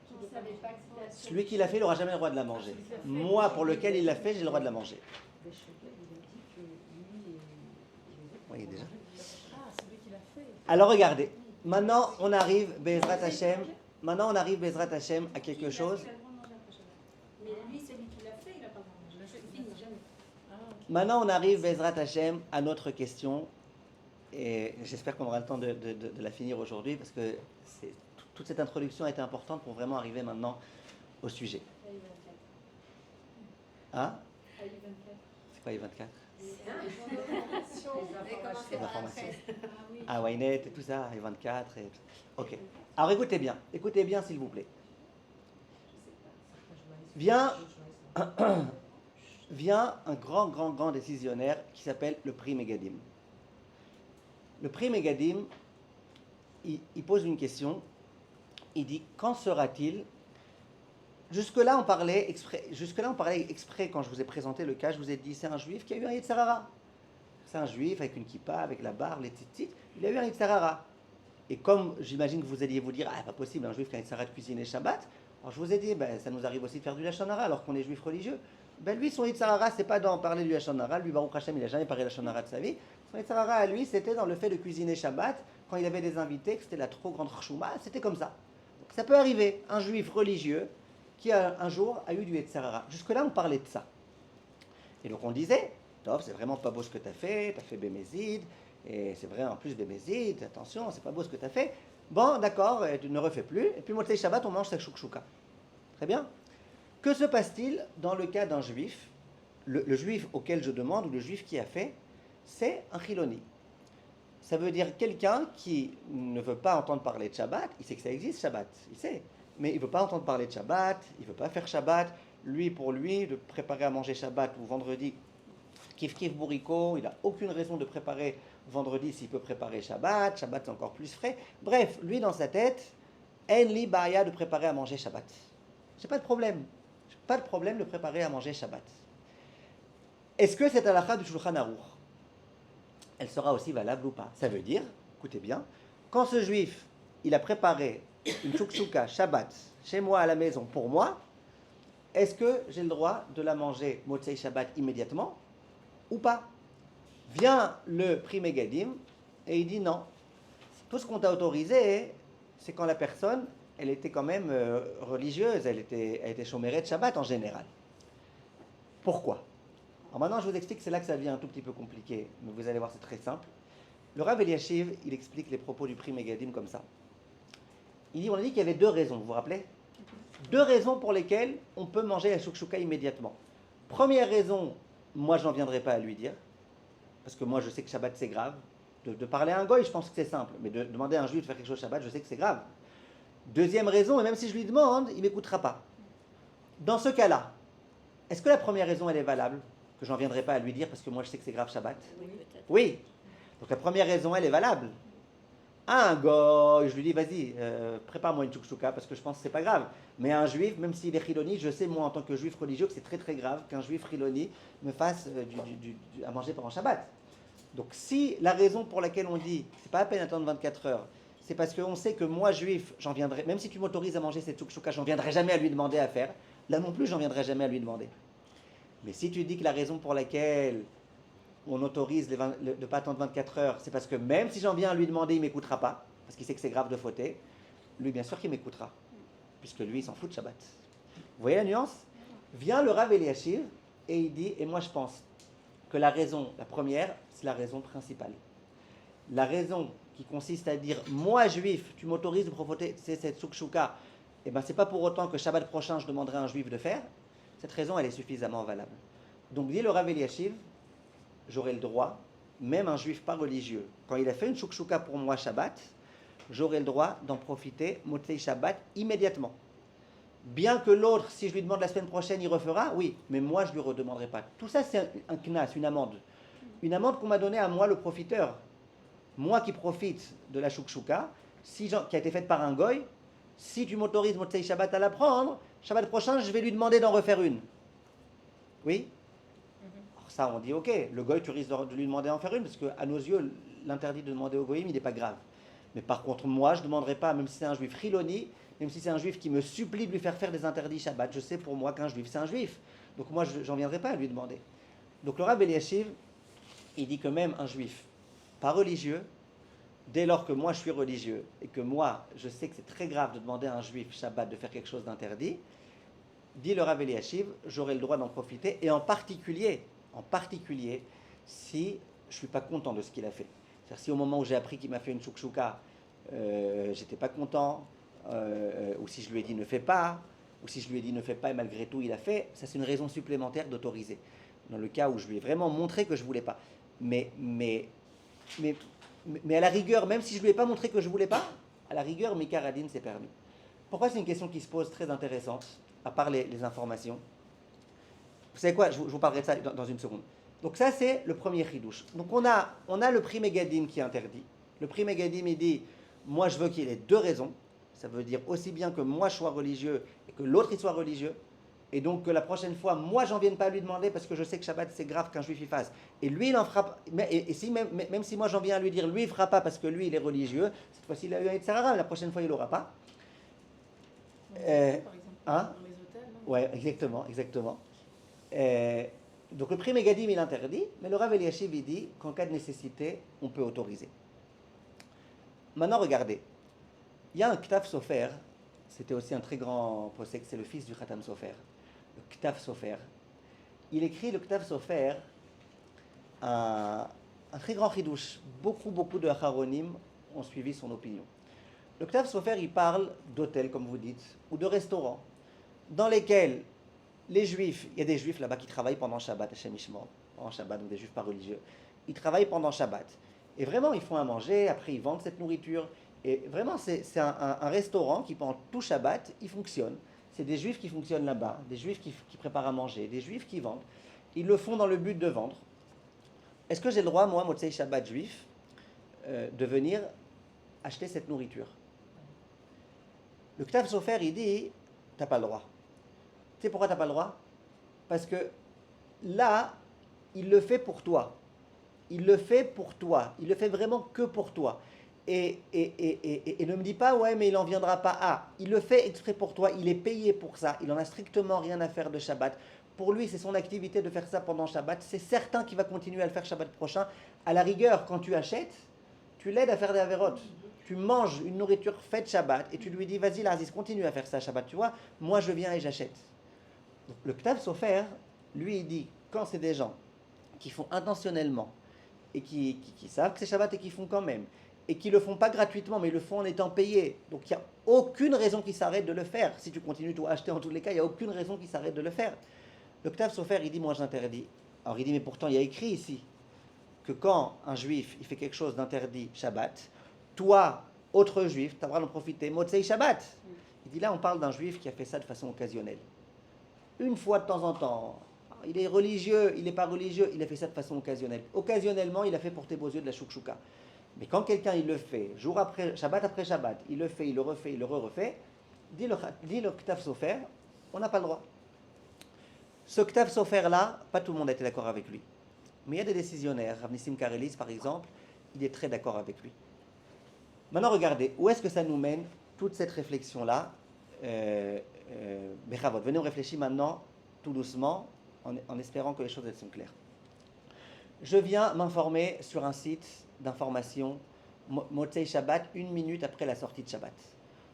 Qui ne savait pas que c'était Celui qui l'a fait, il n'aura jamais le droit de la manger. Moi, pour lequel il l'a fait, j'ai le droit de la manger. Béchogeg, il a dit que lui et les autres. Oui, déjà. Ah, celui qui l'a fait. Alors regardez, maintenant on arrive, Bezrat Hashem, à quelque chose. Mais lui, celui qui l'a fait, il n'a pas mangé. Il finit jamais. Ah, ok. Maintenant on arrive, Bezrat Hashem, à notre question. Et j'espère qu'on aura le temps de la finir aujourd'hui, parce que toute cette introduction a été importante pour vraiment arriver maintenant au sujet. Hein? C'est quoi les 24? Les informations. Ah, Waynet et tout ça, les 24. Et... Ok. Alors écoutez bien s'il vous plaît. Vient un grand décisionnaire qui s'appelle le prix Megadim. Le prix Megadim, il pose une question. Il dit, qu'en sera-t-il? Jusque-là, on parlait exprès, quand je vous ai présenté le cas, je vous ai dit, c'est un juif qui a eu un Yetzer Hara. C'est un juif avec une kippa, avec la barbe, les tzitzit, il a eu un Yetzer Hara. Et comme j'imagine que vous alliez vous dire, ah, pas possible, un juif qui a un Yetzer Hara de cuisiner Shabbat, alors je vous ai dit, ben, ça nous arrive aussi de faire du Lashon Hara alors qu'on est juif religieux. Ben, lui, son Yetzer Hara, c'est pas d'en parler du Lashon Hara. Lui, Baruch Hashem, il n'a jamais parlé de Lashon Hara de sa vie. Son Yetzer Hara à lui, c'était dans le fait de cuisiner Shabbat, quand il avait des invités, que c'était la trop grande chouma, c'était comme ça. Donc, ça peut arriver, un juif religieux qui un jour a eu du Yetzer Hara. Jusque-là, on parlait de ça. Et donc on disait, Tov, c'est vraiment pas beau ce que tu as fait Bémézid, et c'est vrai en plus Bémézid, attention, c'est pas beau ce que tu as fait. Bon, d'accord, tu ne refais plus, et puis Motzei Shabbat, on mange sa chouchouka. Très bien. Que se passe-t-il dans le cas d'un juif? Le juif auquel je demande, ou le juif qui a fait, c'est un chiloni. Ça veut dire quelqu'un qui ne veut pas entendre parler de Shabbat, il sait que ça existe Shabbat, il sait, mais il ne veut pas entendre parler de Shabbat, il ne veut pas faire Shabbat. Lui, pour lui, de préparer à manger Shabbat ou vendredi, kif bourrico, il n'a aucune raison de préparer vendredi s'il peut préparer Shabbat. Shabbat, c'est encore plus frais. Bref, lui, dans sa tête, en li baya de préparer à manger Shabbat. J'ai pas de problème. J'ai pas de problème de préparer à manger Shabbat. Est-ce que cette halakha du Shulchan Aruch, elle sera aussi valable ou pas? Ça veut dire, écoutez bien, quand ce juif, il a préparé une chouchouka Shabbat chez moi à la maison pour moi, est-ce que j'ai le droit de la manger Motzei Shabbat immédiatement ou pas? Vient le prix Megadim et il dit non. Tout ce qu'on t'a autorisé, c'est quand la personne, elle était quand même religieuse, elle était chomérée de Shabbat en général. Pourquoi? Alors maintenant, je vous explique, c'est là que ça devient un tout petit peu compliqué, mais vous allez voir, c'est très simple. Le Rav Eliashiv, il explique les propos du prix Megadim comme ça. On a dit qu'il y avait deux raisons, vous vous rappelez? Deux raisons pour lesquelles on peut manger la chouchouka immédiatement. Première raison, moi je n'en viendrai pas à lui dire, parce que moi je sais que Shabbat c'est grave. De parler à un goy, je pense que c'est simple, mais de demander à un juif de faire quelque chose Shabbat, je sais que c'est grave. Deuxième raison, et même si je lui demande, il ne m'écoutera pas. Dans ce cas-là, est-ce que la première raison elle est valable? Que j'en viendrai pas à lui dire parce que moi je sais que c'est grave Shabbat? Oui. Donc la première raison elle est valable. Un goy, je lui dis vas-y, prépare-moi une chouchouka parce que je pense que c'est pas grave. Mais un juif, même s'il est chiloni, je sais moi en tant que juif religieux que c'est très très grave qu'un juif chiloni me fasse à manger pendant Shabbat. Donc si la raison pour laquelle on dit, c'est pas à peine attendre 24 heures, c'est parce qu'on sait que moi, juif, j'en viendrai, même si tu m'autorises à manger cette chouchouka, j'en viendrai jamais à lui demander à faire. Là non plus, j'en viendrai jamais à lui demander. Mais si tu dis que la raison pour laquelle on autorise de ne pas attendre 24 heures, c'est parce que même si j'en viens à lui demander, il ne m'écoutera pas, parce qu'il sait que c'est grave de fauter, lui, bien sûr qu'il m'écoutera, puisque lui, il s'en fout de Shabbat. Vous voyez la nuance? Vient le Rav Eliashiv et il dit, et moi je pense que la raison, la première, c'est la raison principale. La raison qui consiste à dire, moi juif, tu m'autorises de profiter de cette soukshuka, et ben c'est pas pour autant que Shabbat prochain je demanderai à un juif de faire. Cette raison, elle est suffisamment valable. Donc dit le Rav Eliashiv, j'aurai le droit, même un juif pas religieux, quand il a fait une soukshuka pour moi Shabbat, j'aurai le droit d'en profiter Motzei Shabbat immédiatement. Bien que l'autre, si je lui demande la semaine prochaine, il refera, oui, mais moi je ne lui redemanderai pas. Tout ça, c'est un knas, une amende. Une amende qu'on m'a donnée à moi, le profiteur. Moi qui profite de la shoukshuka, qui a été faite par un goy, si tu m'autorises Motzei Shabbat à la prendre, Shabbat prochain, je vais lui demander d'en refaire une. Oui? Alors ça, on dit, ok, le goy, tu risques de lui demander d'en faire une, parce qu'à nos yeux, l'interdit de demander au goyim, il n'est pas grave. Mais par contre, moi, je ne demanderai pas, même si c'est un juif riloni, même si c'est un juif qui me supplie de lui faire faire des interdits Shabbat, je sais pour moi qu'un juif, c'est un juif. Donc moi, j'en viendrai pas à lui demander. Donc le Rav Eliashiv, il dit que même un juif pas religieux, dès lors que moi je suis religieux, et que moi, je sais que c'est très grave de demander à un juif Shabbat de faire quelque chose d'interdit, dit le Rav Eliashiv, j'aurai le droit d'en profiter, et en particulier, si je ne suis pas content de ce qu'il a fait. C'est-à-dire si au moment où j'ai appris qu'il m'a fait une chouchouka, j'étais pas content, ou si je lui ai dit ne fais pas, ou si je lui ai dit ne fais pas et malgré tout il a fait, ça c'est une raison supplémentaire d'autoriser. Dans le cas où je lui ai vraiment montré que je voulais pas. Mais à la rigueur, même si je lui ai pas montré que je voulais pas, à la rigueur, Mika Radin c'est permis. Pourquoi c'est une question qui se pose très intéressante, à part les informations. Vous savez quoi, je vous parlerai de ça dans une seconde. Donc ça c'est le premier chidouche. Donc on a le Pri Megadim qui est interdit. Le Pri Megadim il dit, moi je veux qu'il ait deux raisons. Ça veut dire aussi bien que moi je sois religieux et que l'autre il soit religieux. Et donc que la prochaine fois, moi j'en vienne pas à lui demander parce que je sais que Shabbat c'est grave qu'un juif y fasse. Et lui il en fera pas. Et si, même si moi j'en viens à lui dire, lui il fera pas parce que lui il est religieux, cette fois-ci il a eu un Yitzhara, la prochaine fois il l'aura pas. Par exemple, hein? dans les hôtels, non? Ouais, exactement. Donc le Pri Megadim il interdit, mais le Rav Eliashiv il dit qu'en cas de nécessité, on peut autoriser. Maintenant regardez, il y a un Ktav Sofer, c'était aussi un très grand possèque, c'est le fils du Khatam Sofer, le Ktav Sofer. Il écrit le Ktav Sofer, un très grand chidouche. Beaucoup de Acharonim ont suivi son opinion. Le Ktav Sofer, il parle d'hôtels, comme vous dites, ou de restaurants, dans lesquels les juifs, il y a des juifs là-bas qui travaillent pendant Shabbat, Hashem Yishmor, pendant Shabbat, donc des juifs pas religieux, ils travaillent pendant Shabbat. Et vraiment, ils font à manger, après ils vendent cette nourriture. Et vraiment, c'est un restaurant qui, pendant tout Shabbat, il fonctionne. C'est des juifs qui fonctionnent là-bas, des juifs qui préparent à manger, des juifs qui vendent. Ils le font dans le but de vendre. Est-ce que j'ai le droit, moi, Motzei Shabbat juif, de venir acheter cette nourriture? Le Ktav Sofer, il dit, t'as pas le droit. Tu sais pourquoi t'as pas le droit? Parce que là, il le fait pour toi. Il le fait pour toi. Il le fait vraiment que pour toi. Et ne me dis pas, ouais, mais il n'en viendra pas. Ah, il le fait exprès pour toi. Il est payé pour ça. Il n'en a strictement rien à faire de Shabbat. Pour lui, c'est son activité de faire ça pendant Shabbat. C'est certain qu'il va continuer à le faire Shabbat prochain. À la rigueur, quand tu achètes, tu l'aides à faire des avérotes. Tu manges une nourriture faite Shabbat et tu lui dis, vas-y, Aziz, continue à faire ça Shabbat. Tu vois, moi, je viens et j'achète. Donc, le Ktav Sofer, lui, il dit, quand c'est des gens qui font intentionnellement et qui savent que c'est Shabbat et qui font quand même, et qui ne le font pas gratuitement, mais ils le font en étant payés. Donc il n'y a aucune raison qu'ils s'arrêtent de le faire. Si tu continues à acheter en tous les cas, il n'y a aucune raison qu'ils s'arrêtent de le faire. Le Ktav Sofer, il dit, moi j'interdis. Alors il dit, mais pourtant il y a écrit ici que quand un juif il fait quelque chose d'interdit Shabbat, toi, autre juif, tu as le droit d'en profiter, Motzei Shabbat. Il dit, là on parle d'un juif qui a fait ça de façon occasionnelle. Une fois de temps en temps. Il est religieux, il n'est pas religieux, il a fait ça de façon occasionnelle. Occasionnellement, il a fait pour tes beaux yeux de la chouchouka. Mais quand quelqu'un il le fait, jour après Shabbat, il le fait, il le refait, il le refait, dit le Ktav Sofer, on n'a pas le droit. Ce Ktav Sofer là, pas tout le monde a été d'accord avec lui. Mais il y a des décisionnaires, Rav Nissim Karelis par exemple, il est très d'accord avec lui. Maintenant, regardez, où est-ce que ça nous mène, toute cette réflexion-là Bechavot, venez, on réfléchit maintenant, tout doucement, en espérant que les choses elles sont claires. Je viens m'informer sur un site d'information, Motzei Shabbat, 1 minute après la sortie de Shabbat.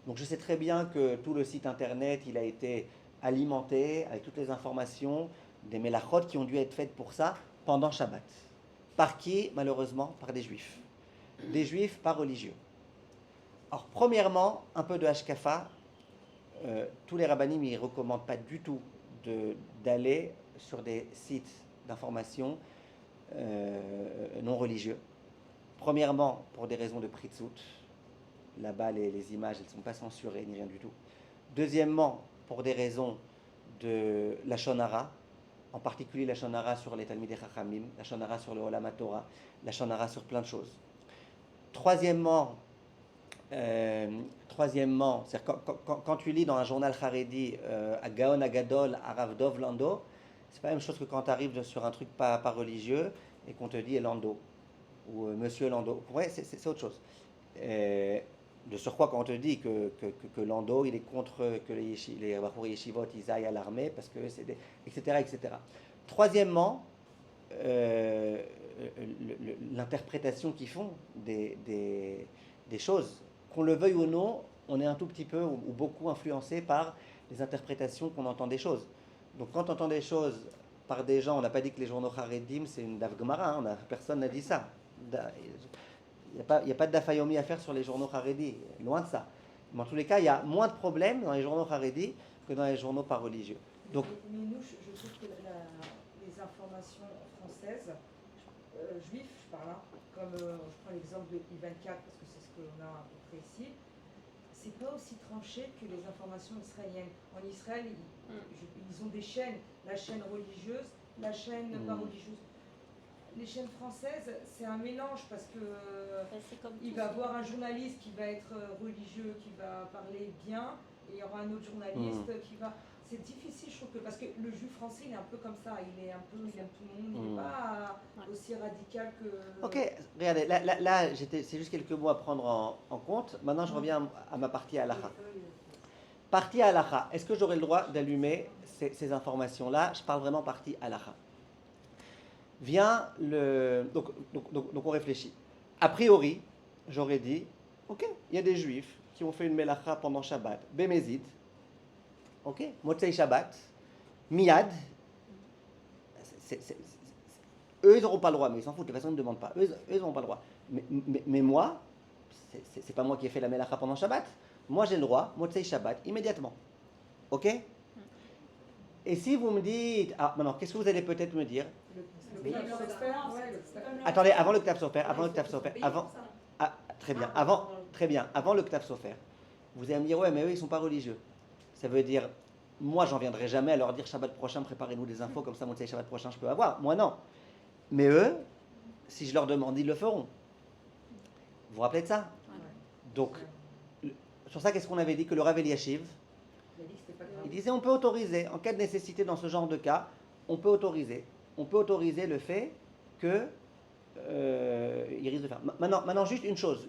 Donc je sais très bien que tout le site internet, il a été alimenté avec toutes les informations, des mélachot qui ont dû être faites pour ça pendant Shabbat. Par qui? Malheureusement, par des juifs. Des juifs pas religieux. Alors, premièrement, un peu de hashkafa. Tous les rabbinim ne recommandent pas du tout d'aller sur des sites d'information non religieux. Premièrement, pour des raisons de pritzout. Là-bas, les images, elles ne sont pas censurées, ni rien du tout. Deuxièmement, pour des raisons de la shonara, en particulier la shonara sur les Talmidei Chachamim, la shonara sur le Olam HaTorah, la shonara sur plein de choses. Troisièmement, c'est-à-dire quand tu lis dans un journal Haredi à Gaon Agadol, à Rav Dov Lando, c'est pas la même chose que quand tu arrives sur un truc pas religieux et qu'on te dit Lando ou Monsieur Lando. Ouais, c'est autre chose. De surcroît, quand on te dit que Lando, il est contre que les Bachour Yeshivot, ils aillent à l'armée, parce que c'est des... etc., etc. Troisièmement, l'interprétation qu'ils font des choses, qu'on le veuille ou non, on est un tout petit peu ou beaucoup influencé par les interprétations qu'on entend des choses. Donc quand on entend des choses par des gens, on n'a pas dit que les journaux Haredim, c'est une Daf Gemara, personne n'a dit ça. Il n'y a pas de dafayomi à faire sur les journaux Haredi, loin de ça. Mais en tous les cas, il y a moins de problèmes dans les journaux Haredi que dans les journaux pas religieux. Donc, mais nous, je trouve que les informations françaises, juifs, je parle, comme je prends l'exemple de I24, parce que c'est ce qu'on a à peu près ici, c'est pas aussi tranché que les informations israéliennes. En Israël, ils ont des chaînes, la chaîne religieuse, la chaîne pas religieuse. Les chaînes françaises, c'est un mélange parce que il va y avoir un journaliste qui va être religieux, qui va parler bien, et il y aura un autre journaliste qui va... C'est difficile, je trouve, parce que le juif français, il est un peu comme ça, il aime tout le monde, il n'est pas aussi radical que... Ok, regardez, là c'est juste quelques mots à prendre en compte. Maintenant, je reviens à ma partie halakha. Partie halakha, est-ce que j'aurai le droit d'allumer ces informations-là? Je parle vraiment partie halakha. Vient le... Donc on réfléchit. A priori, j'aurais dit, ok, il y a des juifs qui ont fait une melacha pendant Shabbat, Bémézid, ok, Motzei Shabbat, Miyad, eux ils n'auront pas le droit, mais ils s'en foutent, de toute façon ils ne demandent pas, eux ils n'auront pas le droit. Mais moi, c'est pas moi qui ai fait la melacha pendant Shabbat, moi j'ai le droit, Motzei Shabbat, immédiatement, ok? Et si vous me dites, ah maintenant, qu'est-ce que vous allez peut-être me dire? Attendez, avant le Ktav Sofer, très bien, avant le Ktav Sofer, vous allez me dire, ouais, mais eux, ils ne sont pas religieux. Ça veut dire, moi, j'en viendrai jamais à leur dire, Shabbat prochain, préparez-nous des infos, comme ça, Motzei Shabbat prochain, je peux avoir. Moi, non. Mais eux, si je leur demande, ils le feront. Vous vous rappelez de ça? Donc, sur ça, qu'est-ce qu'on avait dit? Que le Rav Eliashiv, il disait, on peut autoriser, en cas de nécessité dans ce genre de cas, on peut autoriser le fait que il risque de faire. Maintenant, juste une chose,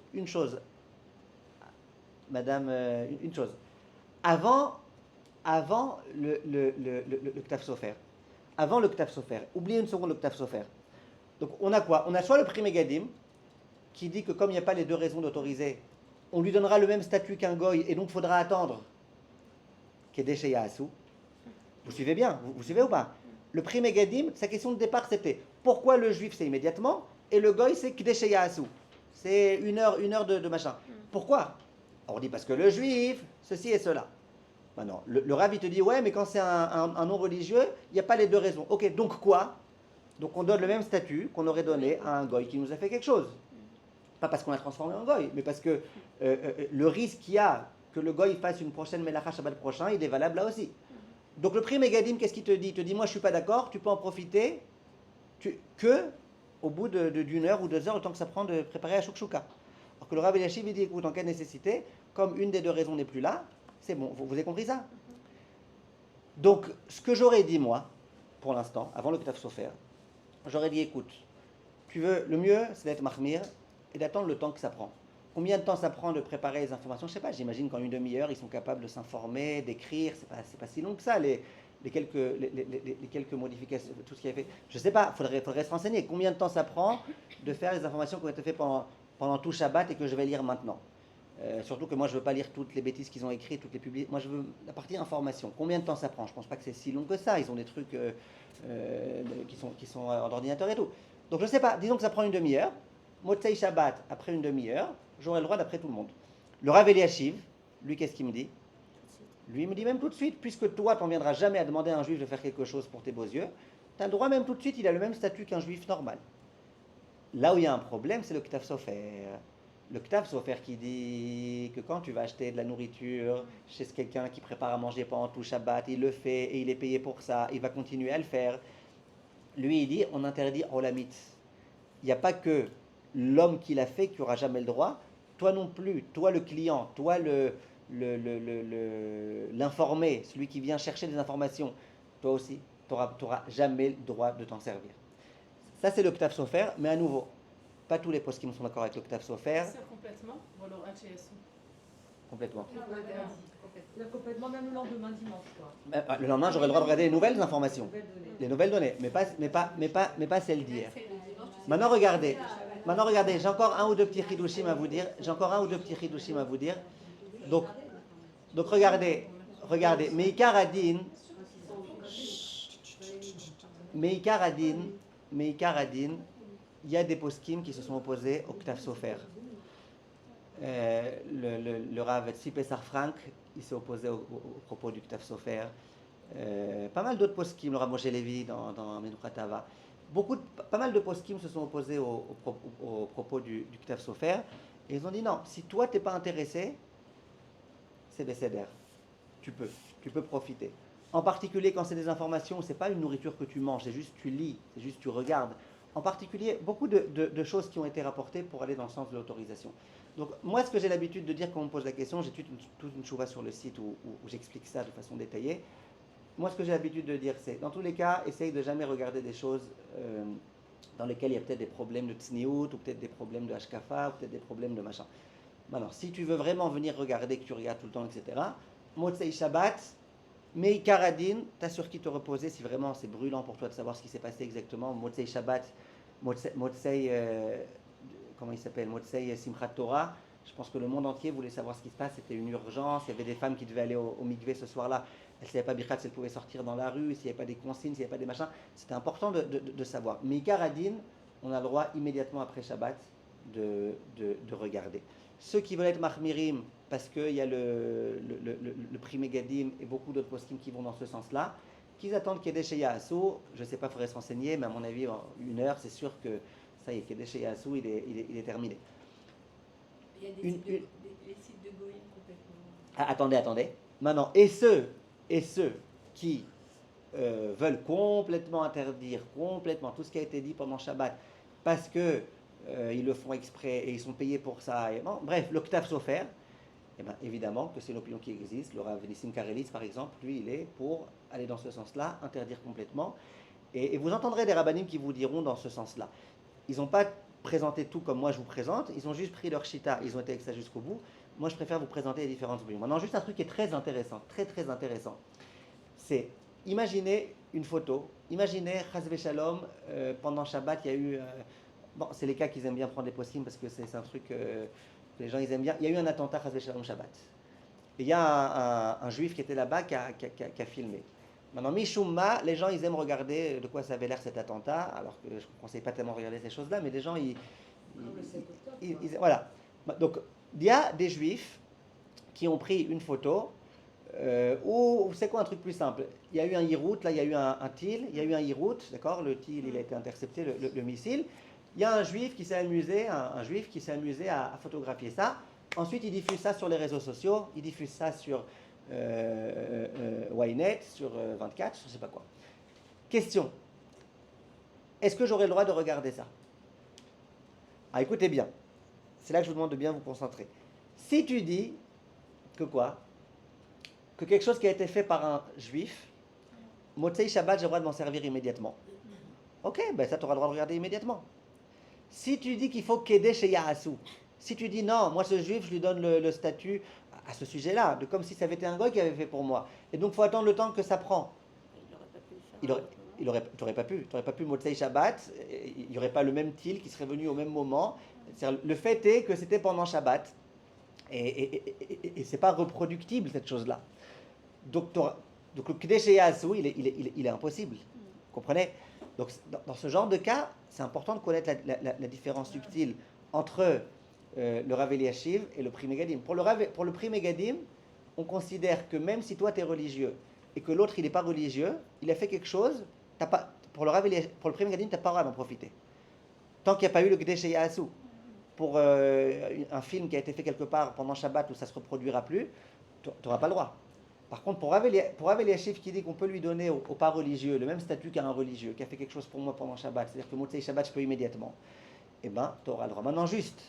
madame, une chose. Avant le Ktav Sofer, oubliez une seconde le Ktav Sofer. Donc on a quoi? On a soit le Pri Megadim, qui dit que comme il n'y a pas les deux raisons d'autoriser, on lui donnera le même statut qu'un goy, et donc il faudra attendre Kedesh Yahasu. Vous suivez bien? Vous suivez ou pas? Le Pri Megadim, sa question de départ c'était pourquoi le juif c'est immédiatement et le goy c'est Kedesh Yahasu. C'est une heure de machin. Pourquoi? On dit parce que le juif, ceci et cela. Maintenant, le Rav il te dit ouais, mais quand c'est un non religieux, il n'y a pas les deux raisons. Ok, donc quoi? Donc on donne le même statut qu'on aurait donné à un goy qui nous a fait quelque chose. Pas parce qu'on l'a transformé en goy, mais parce que le risque qu'il y a que le goy fasse une prochaine melacha Shabbat prochain, il est valable là aussi. Donc le Pri Megadim, qu'est-ce qu'il te dit? Il te dit, moi je suis pas d'accord, tu peux en profiter que au bout d'une heure ou 2 heures, le temps que ça prend de préparer la Shukshuka. Alors que le Rav Eliashiv, il dit, écoute, en cas de nécessité, comme une des deux raisons n'est plus là, c'est bon, vous avez compris ça? Donc, ce que j'aurais dit, moi, pour l'instant, avant le Ktav Sofer, j'aurais dit écoute, le mieux c'est d'être mahmir et d'attendre le temps que ça prend. Combien de temps ça prend de préparer les informations? Je sais pas, j'imagine qu'en une demi-heure, ils sont capables de s'informer, d'écrire, c'est pas si long que ça, les quelques modifications, tout ce qui est fait. Je sais pas, faudrait se renseigner. Combien de temps ça prend de faire les informations qui ont été faites pendant tout Shabbat et que je vais lire maintenant? Surtout que moi, je veux pas lire toutes les bêtises qu'ils ont écrites, toutes les publications. Moi, je veux la partie information. Combien de temps ça prend? Je pense pas que c'est si long que ça. Ils ont des trucs qui sont en ordinateur et tout. Donc, je sais pas, disons que ça prend une demi-heure. Motzei Shabbat, après une demi-heure, j'aurai le droit d'après tout le monde. Le Rav Eliashiv, lui, qu'est-ce qu'il me dit? Lui, il me dit même tout de suite, puisque toi, tu n'en viendras jamais à demander à un juif de faire quelque chose pour tes beaux yeux, tu as le droit même tout de suite, il a le même statut qu'un juif normal. Là où il y a un problème, c'est le Ktav Sofer. Le Ktav Sofer qui dit que quand tu vas acheter de la nourriture chez quelqu'un qui prépare à manger pendant tout Shabbat, il le fait et il est payé pour ça, il va continuer à le faire. Lui, il dit, on interdit Olamit. Il n'y a pas que l'homme qui l'a fait qui n'aura jamais le droit, toi non plus, toi le client, toi l'informé, celui qui vient chercher des informations, toi aussi, tu n'auras jamais le droit de t'en servir. Ça, c'est le Ktav Sofer, mais à nouveau, pas tous les poskim sont d'accord avec le Ktav Sofer. C'est complètement. Voilà, Complètement. Là, complètement, même le lendemain dimanche, quoi. Le lendemain, j'aurai le droit de regarder les nouvelles informations, les nouvelles données, mais pas celles d'hier. Maintenant, regardez, j'ai encore un ou deux petits chidushim à vous dire. Donc regardez, Meikar Adin, il y a des poskim qui se sont opposés au Ktav Sofer. Le Rav Tzvi Pessar Frank, il s'est opposé au propos du Ktav Sofer. Pas mal d'autres poskim, le Rav Moshe Levi dans Menuchat Ahava. Pas mal de poskim se sont opposés au propos du Ktav Sofer. Et ils ont dit non, si toi t'es pas intéressé, c'est Besséder. Tu peux profiter. En particulier quand c'est des informations, c'est pas une nourriture que tu manges, c'est juste tu lis, c'est juste tu regardes. En particulier, beaucoup de choses qui ont été rapportées pour aller dans le sens de l'autorisation. Donc moi, ce que j'ai l'habitude de dire quand on me pose la question, j'ai toute une chouva sur le site où j'explique ça de façon détaillée. Moi, ce que j'ai l'habitude de dire, c'est, dans tous les cas, essaye de jamais regarder des choses dans lesquelles il y a peut-être des problèmes de tsniout, ou peut-être des problèmes de hashkafa, ou peut-être des problèmes de machin. Maintenant, si tu veux vraiment venir regarder, que tu regardes tout le temps, etc., Motzei Shabbat, Meikar Adin, t'as sur qui te reposer si vraiment c'est brûlant pour toi de savoir ce qui s'est passé exactement. Motzei Shabbat, Motzei, comment il s'appelle, Motzei Simchat Torah. Je pense que le monde entier voulait savoir ce qui se passe, c'était une urgence. Il y avait des femmes qui devaient aller au mikvé ce soir-là. Elles ne savaient pas birkat si elles pouvaient sortir dans la rue, s'il n'y avait pas des consignes, s'il n'y avait pas des machins. C'était important de savoir. Meikar Adin, on a le droit immédiatement après Shabbat de regarder. Ceux qui veulent être mahmirim, parce qu'il y a le prix Megadim et beaucoup d'autres poskim qui vont dans ce sens-là, qu'ils attendent Kedesh et Yahasu. Je ne sais pas, il faudrait se renseigner, mais à mon avis, en une heure, c'est sûr que ça y est, Kedesh et Yahasu, il est terminé. Il y a des sites de Goïm complètement. Ah, attendez. Maintenant, et ceux qui veulent complètement interdire, complètement tout ce qui a été dit pendant Shabbat, parce que ils le font exprès et ils sont payés pour ça. Et bon, bref, le Ktav Sofer, eh ben, évidemment que c'est une opinion qui existe. Le Rav Nissim Karelitz, par exemple, lui, il est pour aller dans ce sens-là, interdire complètement. Et vous entendrez des rabbanim qui vous diront dans ce sens-là. Ils n'ont pas présenté tout comme moi je vous présente, ils ont juste pris leur shita, ils ont été avec ça jusqu'au bout. Moi, je préfère vous présenter les différentes opinions. Maintenant, juste un truc qui est très intéressant, très intéressant. C'est, imaginez une photo, imaginez, Chas Shalom, pendant Shabbat, il y a eu... bon, c'est les cas qu'ils aiment bien prendre des poskim parce que c'est un truc que les gens ils aiment bien. Il y a eu un attentat Chas Shalom Shabbat. Et il y a un juif qui était là-bas qui a filmé. Maintenant, Mishumma, les gens ils aiment regarder de quoi ça avait l'air cet attentat, alors que je ne conseille pas tellement regarder ces choses-là, mais les gens voilà. Donc, il y a des juifs qui ont pris une photo ou c'est quoi un truc plus simple? Il y a eu un Hirout, là il y a eu un Til, il y a eu un Hirout, d'accord? Le Til il a été intercepté, le missile. Il y a un juif qui s'est amusé, à photographier ça. Ensuite il diffuse ça sur les réseaux sociaux, il diffuse ça sur Ynet, sur 24, je ne sais pas quoi. Question. Est-ce que j'aurai le droit de regarder ça? Ah, écoutez bien. C'est là que je vous demande de bien vous concentrer. Si tu dis que quoi? Que quelque chose qui a été fait par un juif, Motzei Shabbat, j'ai le droit de m'en servir immédiatement. Ok, ben ça, tu auras le droit de regarder immédiatement. Si tu dis qu'il faut qu'aider chez Yaasu, si tu dis non, moi ce juif, je lui donne le statut à ce sujet-là, de comme si ça avait été un goy qui avait fait pour moi. Et donc, il faut attendre le temps que ça prend. Il n'aurait pas pu le faire. Tu n'aurais pas pu Motzei Shabbat, il n'y aurait pas le même til qui serait venu au même moment. Le fait est que c'était pendant Shabbat. Et c'est pas reproductible cette chose-là. Donc le K'desh Yasu, il est impossible. Vous comprenez? Donc dans ce genre de cas, c'est important de connaître la différence subtile entre le Rav Eliashiv et le Pri Megadim. Pour le Pri Megadim, on considère que même si toi tu es religieux et que l'autre il n'est pas religieux, il a fait quelque chose, pour le Pri Megadim, tu n'as pas le droit d'en profiter. Tant qu'il n'y a pas eu le K'desh Yasu. Pour un film qui a été fait quelque part pendant Shabbat où ça ne se reproduira plus, tu n'auras pas le droit. Par contre, pour Rav Eliashiv qui dit qu'on peut lui donner au pas religieux le même statut qu'à un religieux qui a fait quelque chose pour moi pendant Shabbat, c'est-à-dire que Motzei Shabbat, je peux immédiatement, eh bien, tu auras le droit. Maintenant, juste,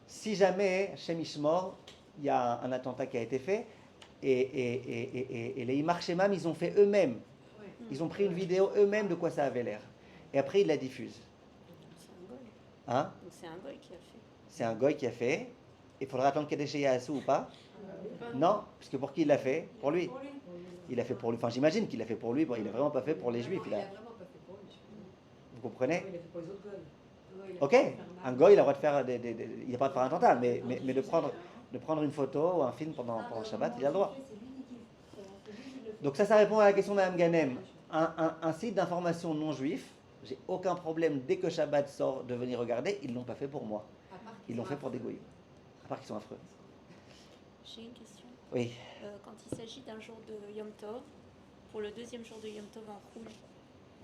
si jamais, Shem Ishmor, il y a un attentat qui a été fait, et les Imar Shemam, ils ont fait eux-mêmes. Ils ont pris une vidéo eux-mêmes de quoi ça avait l'air. Et après, ils la diffusent. C'est un goy. Hein? Donc c'est un goy qui a fait. C'est un goy qui a fait. Il faudra attendre qu'il y ait des Yasu ou pas? Non, parce que pour qui il l'a fait? Pour lui. Il a fait pour lui. Enfin, j'imagine qu'il l'a fait pour lui. Bon, il n'a vraiment pas fait pour les Juifs. Il a vraiment pas fait pour lui. Vous comprenez? Il a fait pour les autres goys. Ok, un goy, il a le droit de faire il n'a pas de faire un attentat, mais de prendre une photo ou un film pendant Shabbat, il a le droit. Donc ça répond à la question de Mme Ganem. Un site d'information non juif, j'ai aucun problème dès que Shabbat sort de venir regarder. Ils l'ont pas fait pour moi. Ils l'ont fait pour des goyim. À part qu'ils sont affreux. J'ai une question. Oui. Quand il s'agit d'un jour de Yom Tov, pour le deuxième jour de Yom Tov en rouge,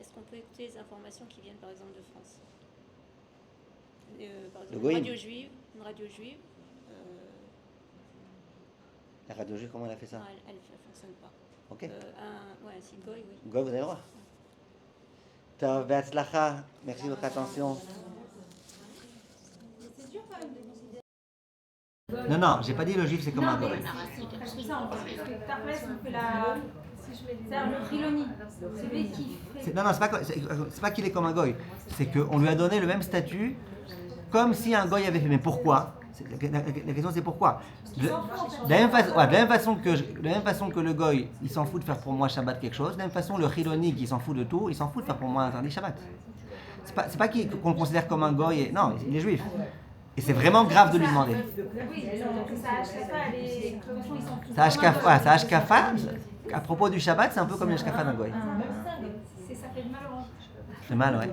est-ce qu'on peut écouter les informations qui viennent par exemple de France? Par exemple, une radio juive. La radio juive, comment elle a fait ça? Non, elle ne fonctionne pas. Ok. Un site goy, oui. Goy, vous avez le droit. Tov, Be'atzlacha. Merci de votre attention. C'est dur quand même de considérer. Non, j'ai pas dit le juif c'est comme un goy. Parce que ça, en fait, parce que Tarles, on fait la. C'est le Riloni. C'est lui qui fait. Non, c'est pas qu'il est comme un goy. C'est qu'on lui a donné le même statut comme si un goy avait fait. Mais pourquoi? La question c'est pourquoi. De la même façon que le goy, il s'en fout de faire pour moi Shabbat quelque chose, de la même façon le Chiloni qui s'en fout de tout, il s'en fout de faire pour moi un interdit Shabbat. C'est pas qu'on le considère comme un goy, non, il est juif. Et c'est vraiment grave de lui demander. Oui, ça HKFA, les promotions, ils sont tous. Ça HKFA, à propos du Shabbat, c'est un peu comme le HKFA d'un goy. Ça fait mal au ventre. Ça fait mal, ouais.